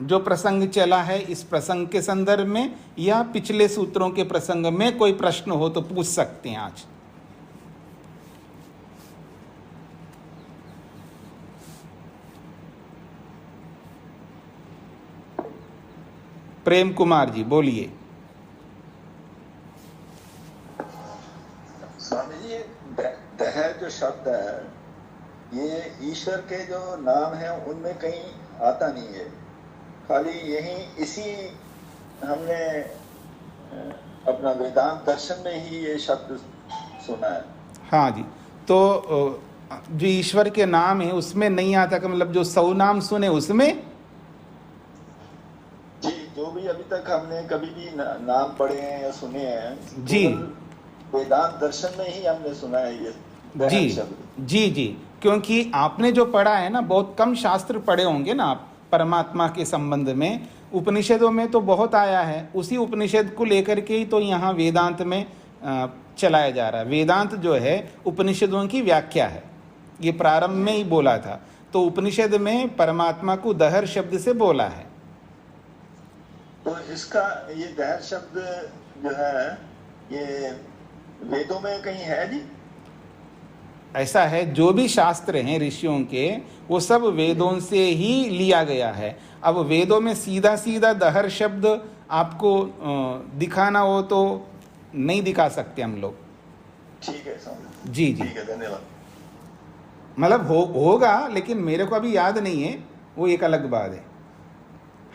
जो प्रसंग चला है, इस प्रसंग के संदर्भ में या पिछले सूत्रों के प्रसंग में कोई प्रश्न हो तो पूछ सकते हैं आज। प्रेम कुमार जी बोलिए। स्वामी जी, दहर जो शब्द है ये ईश्वर के जो नाम है उनमें कहीं आता नहीं है, खाली यही इसी हमने अपना वेदांत दर्शन में ही ये शब्द सुना है। हाँ जी, तो जो ईश्वर के नाम है उसमें नहीं आता का मतलब जो 100 नाम सुने उसमें? जी तक हमने कभी भी नाम पढ़े हैं या सुने हैं, जी केवल वेदांत दर्शन में ही हमने सुना है ये दहर जी शब्द। जी जी, क्योंकि आपने जो पढ़ा है ना, बहुत कम शास्त्र पढ़े होंगे ना आप परमात्मा के संबंध में। उपनिषदों में तो बहुत आया है, उसी उपनिषद को लेकर के ही तो यहाँ वेदांत में चलाया जा रहा है। वेदांत जो है उपनिषदों की व्याख्या है, ये प्रारंभ में ही बोला था। तो उपनिषद में परमात्मा को दहर शब्द से बोला है। तो इसका ये दहर शब्द जो है ये वेदों में कहीं है जी? ऐसा है, जो भी शास्त्र हैं ऋषियों के, वो सब वेदों से ही लिया गया है। अब वेदों में सीधा सीधा दहर शब्द आपको दिखाना हो तो नहीं दिखा सकते हम लोग। ठीक है, समझ। जी जी, ठीक है, धन्यवाद। मतलब होगा, लेकिन मेरे को अभी याद नहीं है, वो एक अलग बात है।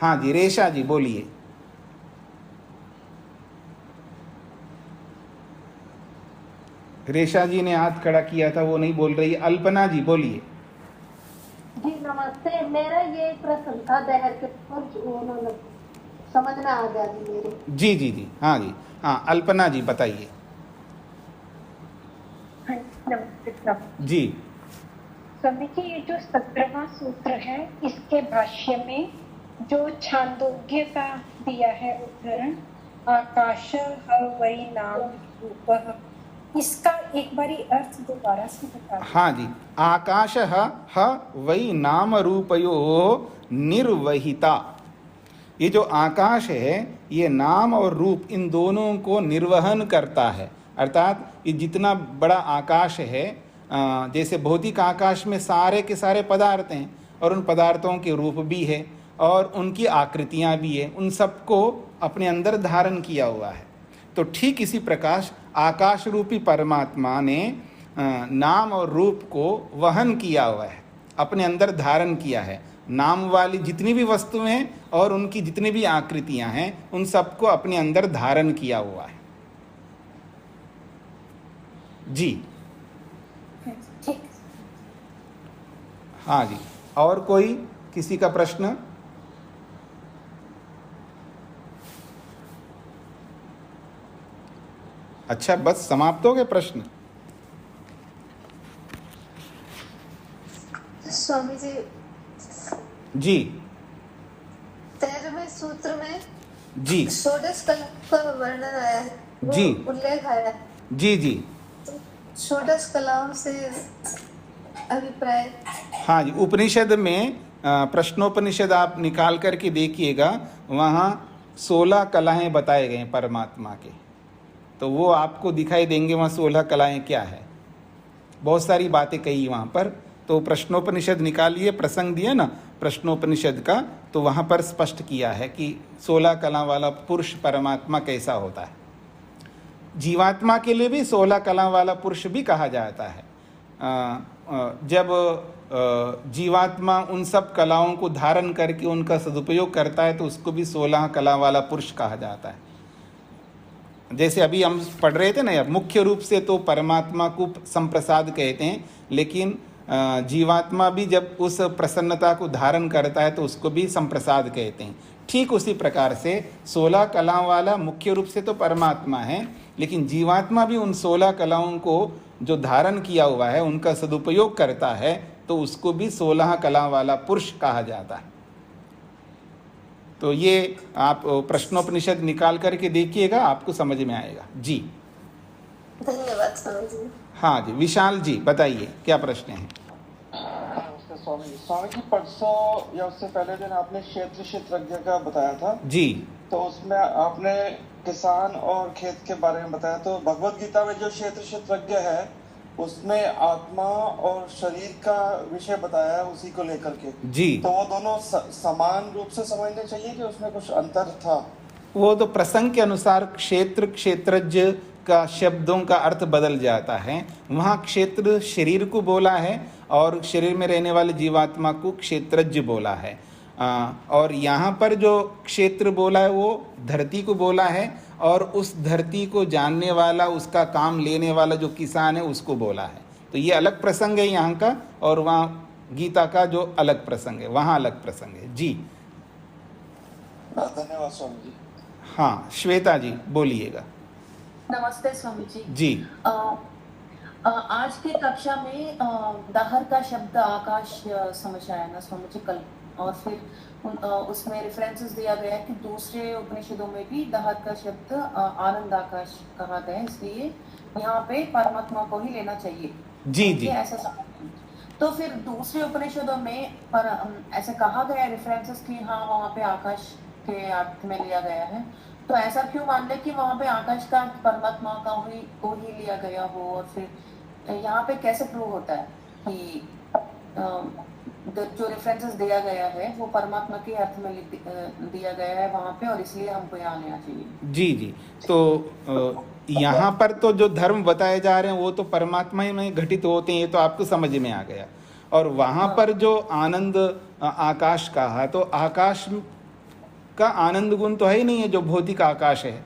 हाँ जी, रेशा जी बोलिए। रेशा जी ने हाथ खड़ा किया था, वो नहीं बोल रही। अल्पना जी बोलिए। जी नमस्ते, मेरा ये प्रश्न था दहर के उन्होंने समझ में आ गया जी मेरे। जी जी जी, हाँ जी, हाँ अल्पना जी बताइए। नमस्ते स्वामी जी स्वामी जी, ये जो 17वां सूत्र है, इसके भाष्य में जो छांदोग्य का दिया है उदाहरण, आकाश वै नाम रूपः, इसका एक बारी अर्थ दोबारा से बता दो। हाँ जी, आकाश ह वै नाम रूपयो निर्वहिता। ये जो आकाश है, ये नाम और रूप इन दोनों को निर्वहन करता है। अर्थात ये जितना बड़ा आकाश है, जैसे भौतिक आकाश में सारे के सारे पदार्थ हैं, और उन पदार्थों के रूप भी है और उनकी आकृतियाँ भी है, उन सबको अपने अंदर धारण किया हुआ है। तो ठीक इसी प्रकार आकाश रूपी परमात्मा ने नाम और रूप को वहन किया हुआ है, अपने अंदर धारण किया है। नाम वाली जितनी भी वस्तुएं हैं और उनकी जितनी भी आकृतियां हैं, उन सबको अपने अंदर धारण किया हुआ है। जी ठीक। हाँ जी, और कोई किसी का प्रश्न? अच्छा, बस समाप्त हो गए प्रश्न? स्वामी जी, जी 13वें सूत्र में जी षोडश कला का वर्णन आया है, वो जी। उल्लेख आया है। जी जी, तो षोडश कलाओं से अभिप्राय? हाँ जी, उपनिषद में प्रश्नोपनिषद आप निकाल करके देखिएगा, वहाँ 16 कलाएं बताए गए हैं परमात्मा के। तो वो आपको दिखाई देंगे वहाँ 16 कलाएं क्या है। बहुत सारी बातें कही वहाँ पर। तो प्रश्नोपनिषद निकालिए, प्रसंग दिया ना प्रश्नोपनिषद का, तो वहाँ पर स्पष्ट किया है कि 16 कला वाला पुरुष परमात्मा कैसा होता है। जीवात्मा के लिए भी 16 कला वाला पुरुष भी कहा जाता है। जब जीवात्मा उन सब कलाओं को धारण करके उनका सदुपयोग करता है, तो उसको भी 16 कला वाला पुरुष कहा जाता है। जैसे अभी हम पढ़ रहे थे ना, मुख्य रूप से तो परमात्मा को संप्रसाद कहते हैं, लेकिन जीवात्मा भी जब उस प्रसन्नता को धारण करता है तो उसको भी संप्रसाद कहते हैं। ठीक उसी प्रकार से 16 कलाओं वाला मुख्य रूप से तो परमात्मा है, लेकिन जीवात्मा भी उन 16 कलाओं को जो धारण किया हुआ है, उनका सदुपयोग करता है, तो उसको भी 16 कला वाला पुरुष कहा जाता है। तो ये आप प्रश्नोपनिषद निकाल करके देखिएगा, आपको समझ में आएगा। जी धन्यवाद स्वामी जी। हाँ जी, विशाल जी बताइए क्या प्रश्न है? स्वामी जी, परसों या उससे पहले दिन आपने क्षेत्रज्ञ का बताया था जी। तो उसमें आपने किसान और खेत के बारे में बताया। तो भगवत गीता में जो क्षेत्रज्ञ है, उसमें आत्मा और शरीर का विषय बताया है, उसी को लेकर के। जी, तो वो दोनों समान रूप से समझने चाहिए कि उसमें कुछ अंतर था? वो तो प्रसंग के अनुसार क्षेत्रज्ञ का शब्दों का अर्थ बदल जाता है। वहाँ क्षेत्र शरीर को बोला है और शरीर में रहने वाले जीवात्मा को क्षेत्रज्ञ बोला है। और यहाँ पर जो क्षेत्र बोला है वो धरती को बोला है, और उस धरती को जानने वाला, उसका काम लेने वाला जो किसान है उसको बोला है। तो ये अलग प्रसंग है यहाँ का, और वहाँ गीता का जो अलग प्रसंग है, वहाँ अलग प्रसंग है। जी धन्यवाद स्वामी जी। हाँ, श्वेता जी बोलिएगा। नमस्ते स्वामी जी। जी। आज की कक्षा में दहर का शब्द आकाश समझ आया ना स्वामी जी कल, और फिर उसमें रेफरेंसेस दिया गया है कि दूसरे उपनिषदों में भी दहर का शब्द आनंद आकाश कहा गया है, इसलिए यहाँ पे परमात्मा को ही लेना चाहिए। जी जी। ऐसा समझ, तो फिर दूसरे उपनिषदों में पर ऐसे कहा गया है रेफरेंसेस कि हाँ वहाँ पे आकाश के अर्थ में लिया गया है, तो ऐसा क्यों मान ले कि वहाँ पे आकाश का परमात्मा का को ही लिया गया हो, और फिर यहाँ पे कैसे प्रूव होता है कि जो रेफरेंसेस दिया गया है वो परमात्मा के अर्थ में दिया गया है वहाँ पे, और इसलिए हमको यहाँ लेना चाहिए। जी जी। तो यहाँ पर तो जो धर्म बताए जा रहे हैं वो तो परमात्मा ही में घटित होते हैं, ये तो आपको समझ में आ गया। और वहाँ पर जो आनंद आकाश कहा, तो आकाश का आनंद गुण तो है ही नहीं है जो भौतिक आकाश है।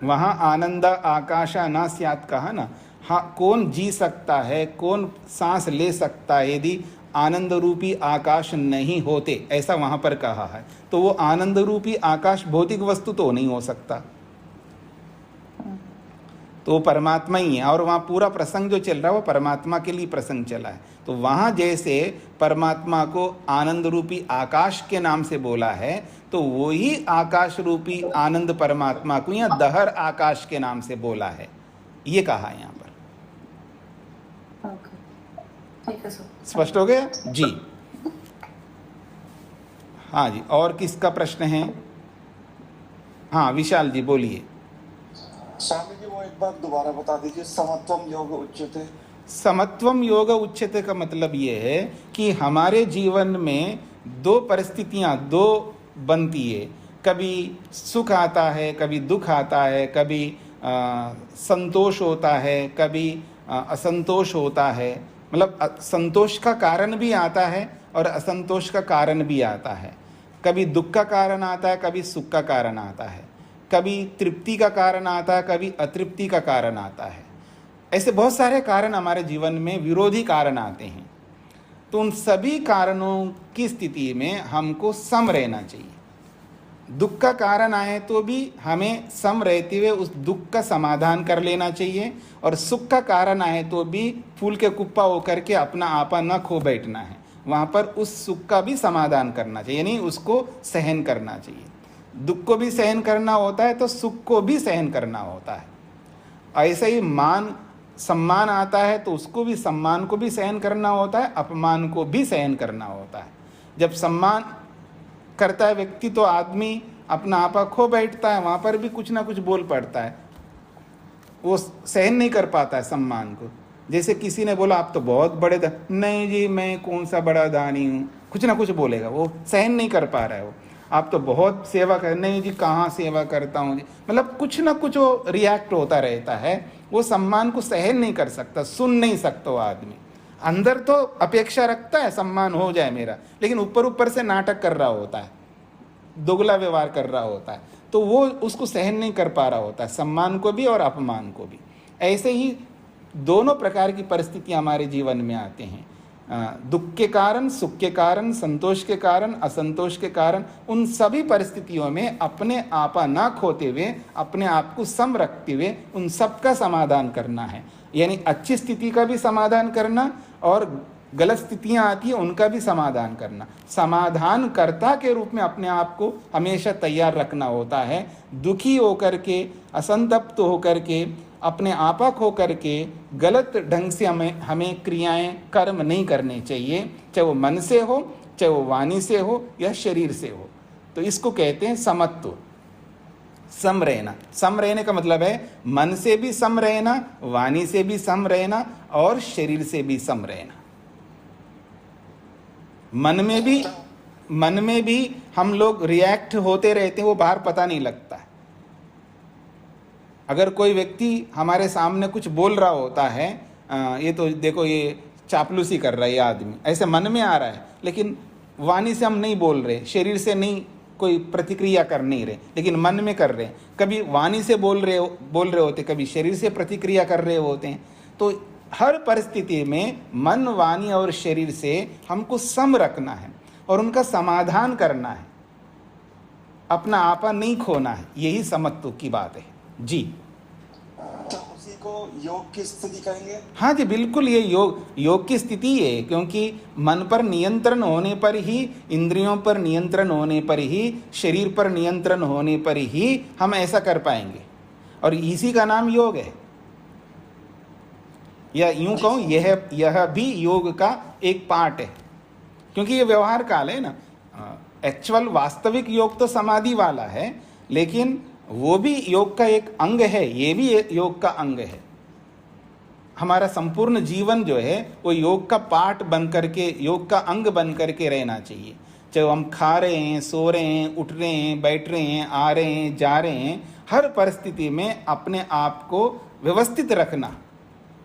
वहाँ आनंद आकाशा ना स्यात् कहा ना। हाँ, कौन जी सकता है, कौन सांस ले सकता है यदि आनंद रूपी आकाश नहीं होते, ऐसा वहाँ पर कहा है। तो वो आनंद रूपी आकाश भौतिक वस्तु तो नहीं हो सकता, तो परमात्मा ही है। और वहाँ पूरा प्रसंग जो चल रहा है वो परमात्मा के लिए प्रसंग चला है। तो वहाँ जैसे परमात्मा को आनंद रूपी आकाश के नाम से बोला है, तो वही आकाश रूपी आनंद परमात्मा को यहाँ दहर आकाश के नाम से बोला है, ये कहा है यहाँ पर। ठीक है सर, स्पष्ट हो गया जी। हाँ जी, और किसका प्रश्न है? हाँ विशाल जी बोलिए। स्वामी जी वो एक बार दोबारा बता दीजिए, समत्वम योग उच्यते। समत्वम योग उच्यते का मतलब ये है कि हमारे जीवन में दो परिस्थितियां दो बनती है, कभी सुख आता है, कभी दुख आता है, कभी संतोष होता है, कभी असंतोष होता है। मतलब संतोष का कारण भी आता है और असंतोष का कारण भी आता है। कभी दुख का कारण आता है, कभी सुख का कारण आता है, कभी तृप्ति का कारण आता है, कभी अतृप्ति का कारण आता है। ऐसे बहुत सारे कारण हमारे जीवन में विरोधी कारण आते हैं। तो उन सभी कारणों की स्थिति में हमको सम रहना चाहिए। दुख का कारण आए तो भी हमें सम रहते हुए उस दुख का समाधान कर लेना चाहिए, और सुख का कारण आए तो भी फूल के कुप्पा होकर के अपना आपा न खो बैठना है, वहाँ पर उस सुख का भी समाधान करना चाहिए, यानी उसको सहन करना चाहिए। दुख को भी सहन करना होता है तो सुख को भी सहन करना होता है। ऐसे ही मान सम्मान आता है तो उसको भी, सम्मान को भी सहन करना होता है, अपमान को भी सहन करना होता है। जब सम्मान करता है व्यक्ति तो आदमी अपना आपा खो बैठता है, वहाँ पर भी कुछ ना कुछ बोल पड़ता है, वो सहन नहीं कर पाता है सम्मान को। जैसे किसी ने बोला आप तो बहुत बड़े नहीं जी मैं कौन सा बड़ा दानी हूँ, कुछ ना कुछ बोलेगा, वो सहन नहीं कर पा रहा है। वो आप तो बहुत सेवा कर, नहीं जी कहाँ सेवा करता हूँ जी, मतलब कुछ ना कुछ वो रिएक्ट होता रहता है। वो सम्मान को सहन नहीं कर सकता, सुन नहीं सकता वो आदमी। अंदर तो अपेक्षा रखता है सम्मान हो जाए मेरा, लेकिन ऊपर ऊपर से नाटक कर रहा होता है, दोगला व्यवहार कर रहा होता है, तो वो उसको सहन नहीं कर पा रहा होता है, सम्मान को भी और अपमान को भी। ऐसे ही दोनों प्रकार की परिस्थितियाँ हमारे जीवन में आते हैं, दुख के कारण, सुख के कारण, संतोष के कारण, असंतोष के कारण। उन सभी परिस्थितियों में अपने आपा ना खोते हुए, अपने आप को सम रखते हुए उन सब का समाधान करना है। यानी अच्छी स्थिति का भी समाधान करना और गलत स्थितियां आती हैं उनका भी समाधान करना। समाधान कर्ता के रूप में अपने आप को हमेशा तैयार रखना होता है। दुखी होकर के, असंतप्त होकर के, अपने आपक होकर के गलत ढंग से हमें क्रियाएं, कर्म नहीं करने चाहिए, चाहे वो मन से हो, चाहे वो वाणी से हो या शरीर से हो। तो इसको कहते हैं समत्व, सम रहना। सम रहने का मतलब है मन से भी सम रहना, वाणी से भी सम रहना और शरीर से भी सम रहना। मन में भी हम लोग रिएक्ट होते रहते हैं, वो बाहर पता नहीं लगता है। अगर कोई व्यक्ति हमारे सामने कुछ बोल रहा होता है, ये तो देखो ये चापलूसी कर रहा है ये आदमी, ऐसे मन में आ रहा है, लेकिन वाणी से हम नहीं बोल रहे, शरीर से नहीं कोई प्रतिक्रिया कर नहीं रहे, लेकिन मन में कर रहे हैं। कभी वाणी से बोल रहे होते, कभी शरीर से प्रतिक्रिया कर रहे होते हैं। तो हर परिस्थिति में मन, वाणी और शरीर से हमको सम रखना है और उनका समाधान करना है। अपना आपा नहीं खोना है, यही समत्व की बात है। जी तो उसी को योग की स्थिति कहेंगे? हाँ जी, बिल्कुल, ये योग की स्थिति है, क्योंकि मन पर नियंत्रण होने पर ही, इंद्रियों पर नियंत्रण होने पर ही, शरीर पर नियंत्रण होने पर ही हम ऐसा कर पाएंगे, और इसी का नाम योग है। या यूं कहूं, यह भी योग का एक पार्ट है, क्योंकि ये व्यवहार काल है ना। एक्चुअल वास्तविक योग तो समाधि वाला है, लेकिन वो भी योग का एक अंग है, ये भी योग का अंग है। हमारा संपूर्ण जीवन जो है वो योग का पार्ट बन करके, योग का अंग बन करके रहना चाहिए। चाहे हम खा रहे हैं, सो रहे हैं, उठ रहे हैं, बैठ रहे हैं, आ रहे हैं, जा रहे हैं, हर परिस्थिति में अपने आप को व्यवस्थित रखना।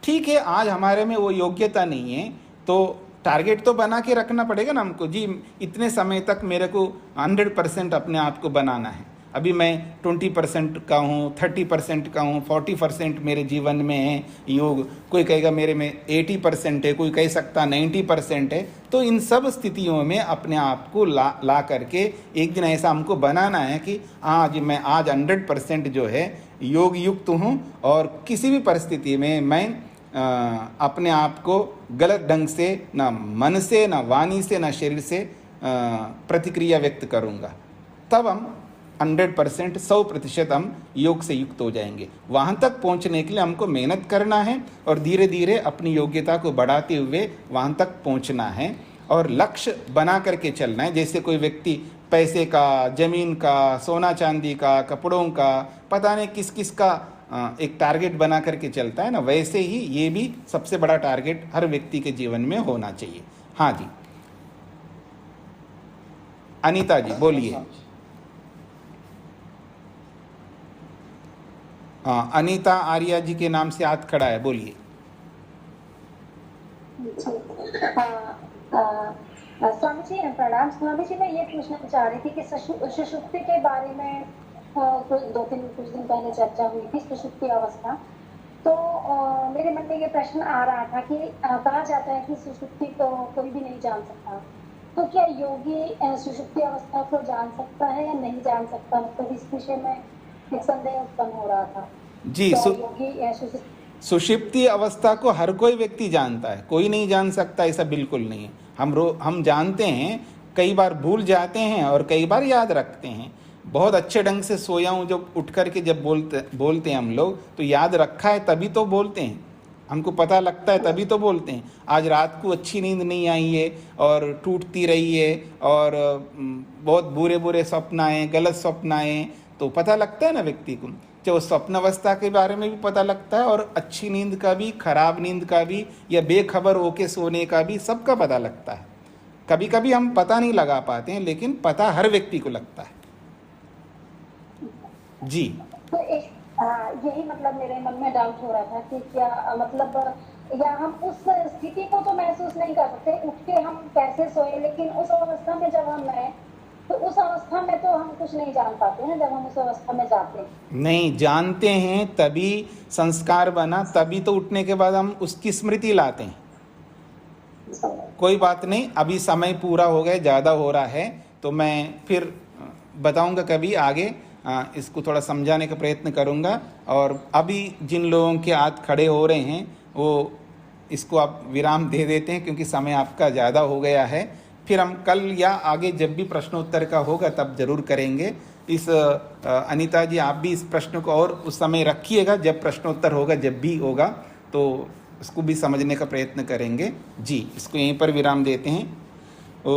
ठीक है, आज हमारे में वो योग्यता नहीं है, तो टारगेट तो बना के रखना पड़ेगा ना हमको। जी, इतने समय तक मेरे को 100% अपने आप को बनाना है। अभी मैं 20% का हूँ, 30% का हूँ, 40% मेरे जीवन में है योग। कोई कहेगा मेरे में 80% है, कोई कह सकता 90% है। तो इन सब स्थितियों में अपने आप को ला करके एक दिन ऐसा हमको बनाना है कि आज मैं 100% जो है योग युक्त हूँ, और किसी भी परिस्थिति में मैं अपने आप को गलत ढंग से, ना मन से, ना वाणी से, ना शरीर से प्रतिक्रिया व्यक्त करूँगा। तब हम 100%, 100% हम योग से युक्त हो जाएंगे। वहाँ तक पहुँचने के लिए हमको मेहनत करना है, और धीरे धीरे अपनी योग्यता को बढ़ाते हुए वहाँ तक पहुँचना है, और लक्ष्य बना करके चलना है। जैसे कोई व्यक्ति पैसे का, जमीन का, सोना चांदी का, कपड़ों का, पता नहीं किस किस का एक टारगेट बना करके चलता है ना, वैसे ही ये भी सबसे बड़ा टारगेट हर व्यक्ति के जीवन में होना चाहिए। हाँ जी, अनीता जी बोलिए। हाँ, अनीता आर्या जी के नाम से हाथ खड़ा है, बोलिए। स्वामी जी प्रणाम। स्वामी जी, मैं ये पूछना चाह रही थी कि सुषुप्ति के बारे में कुछ दिन पहले चर्चा हुई थी, सुषुप्ति अवस्था। तो मेरे मन में ये प्रश्न आ रहा था कि कहा जाता है कि सुषुप्ति तो कोई भी नहीं जान सकता, तो क्या योगी सुषुप्ति अवस्था को जान सकता है या नहीं जान सकता? मतलब इस विषय में एक संदेह उत्पन्न हो रहा था। जी, सुषुप्ति अवस्था को हर कोई व्यक्ति जानता है, कोई नहीं जान सकता ऐसा बिल्कुल नहीं है। हम जानते हैं, कई बार भूल जाते हैं और कई बार याद रखते हैं। बहुत अच्छे ढंग से सोया हूँ जब उठ करके जब बोलते हैं हम लोग, तो याद रखा है तभी तो बोलते हैं, हमको पता लगता है तभी तो बोलते हैं। आज रात को अच्छी नींद नहीं आई है और टूटती रही है, और बहुत बुरे बुरे स्वप्न आए, गलत स्वप्न आए, तो पता लगता है ना व्यक्ति को। चाहे स्वप्न अवस्था के बारे में भी पता लगता है, और अच्छी नींद का भी, खराब नींद का भी, या बेखबर होके सोने का भी, सबका पता लगता है। कभी कभी हम पता नहीं लगा पाते हैं, लेकिन पता हर व्यक्ति को लगता है। जी, तो यही मतलब मेरे मन में डाउट हो रहा था कि क्या मतलब, या हम उस स्थिति को तो महसूस नहीं कर सकते, उठ के हम कैसे सोए, लेकिन उस अवस्था में जब हम हैं, तो उस अवस्था में तो हम कुछ नहीं जान पाते हैं। जब हम उस अवस्था में जाते हैं, नहीं जानते हैं, तभी संस्कार बना, तभी तो उठने के बाद हम उसकी स्मृति लाते हैं। कोई बात नहीं, अभी समय पूरा हो गया, ज़्यादा हो रहा है, तो मैं फिर बताऊंगा कभी आगे, इसको थोड़ा समझाने का प्रयत्न करूंगा। और अभी जिन लोगों के हाथ खड़े हो रहे हैं वो इसको आप विराम दे देते हैं, क्योंकि समय आपका ज़्यादा हो गया है। फिर हम कल या आगे जब भी प्रश्नोत्तर का होगा तब जरूर करेंगे। इस अनीता जी, आप भी इस प्रश्न को और उस समय रखिएगा, जब प्रश्नोत्तर होगा, जब भी होगा तो इसको भी समझने का प्रयत्न करेंगे। जी, इसको यहीं पर विराम देते हैं। ओ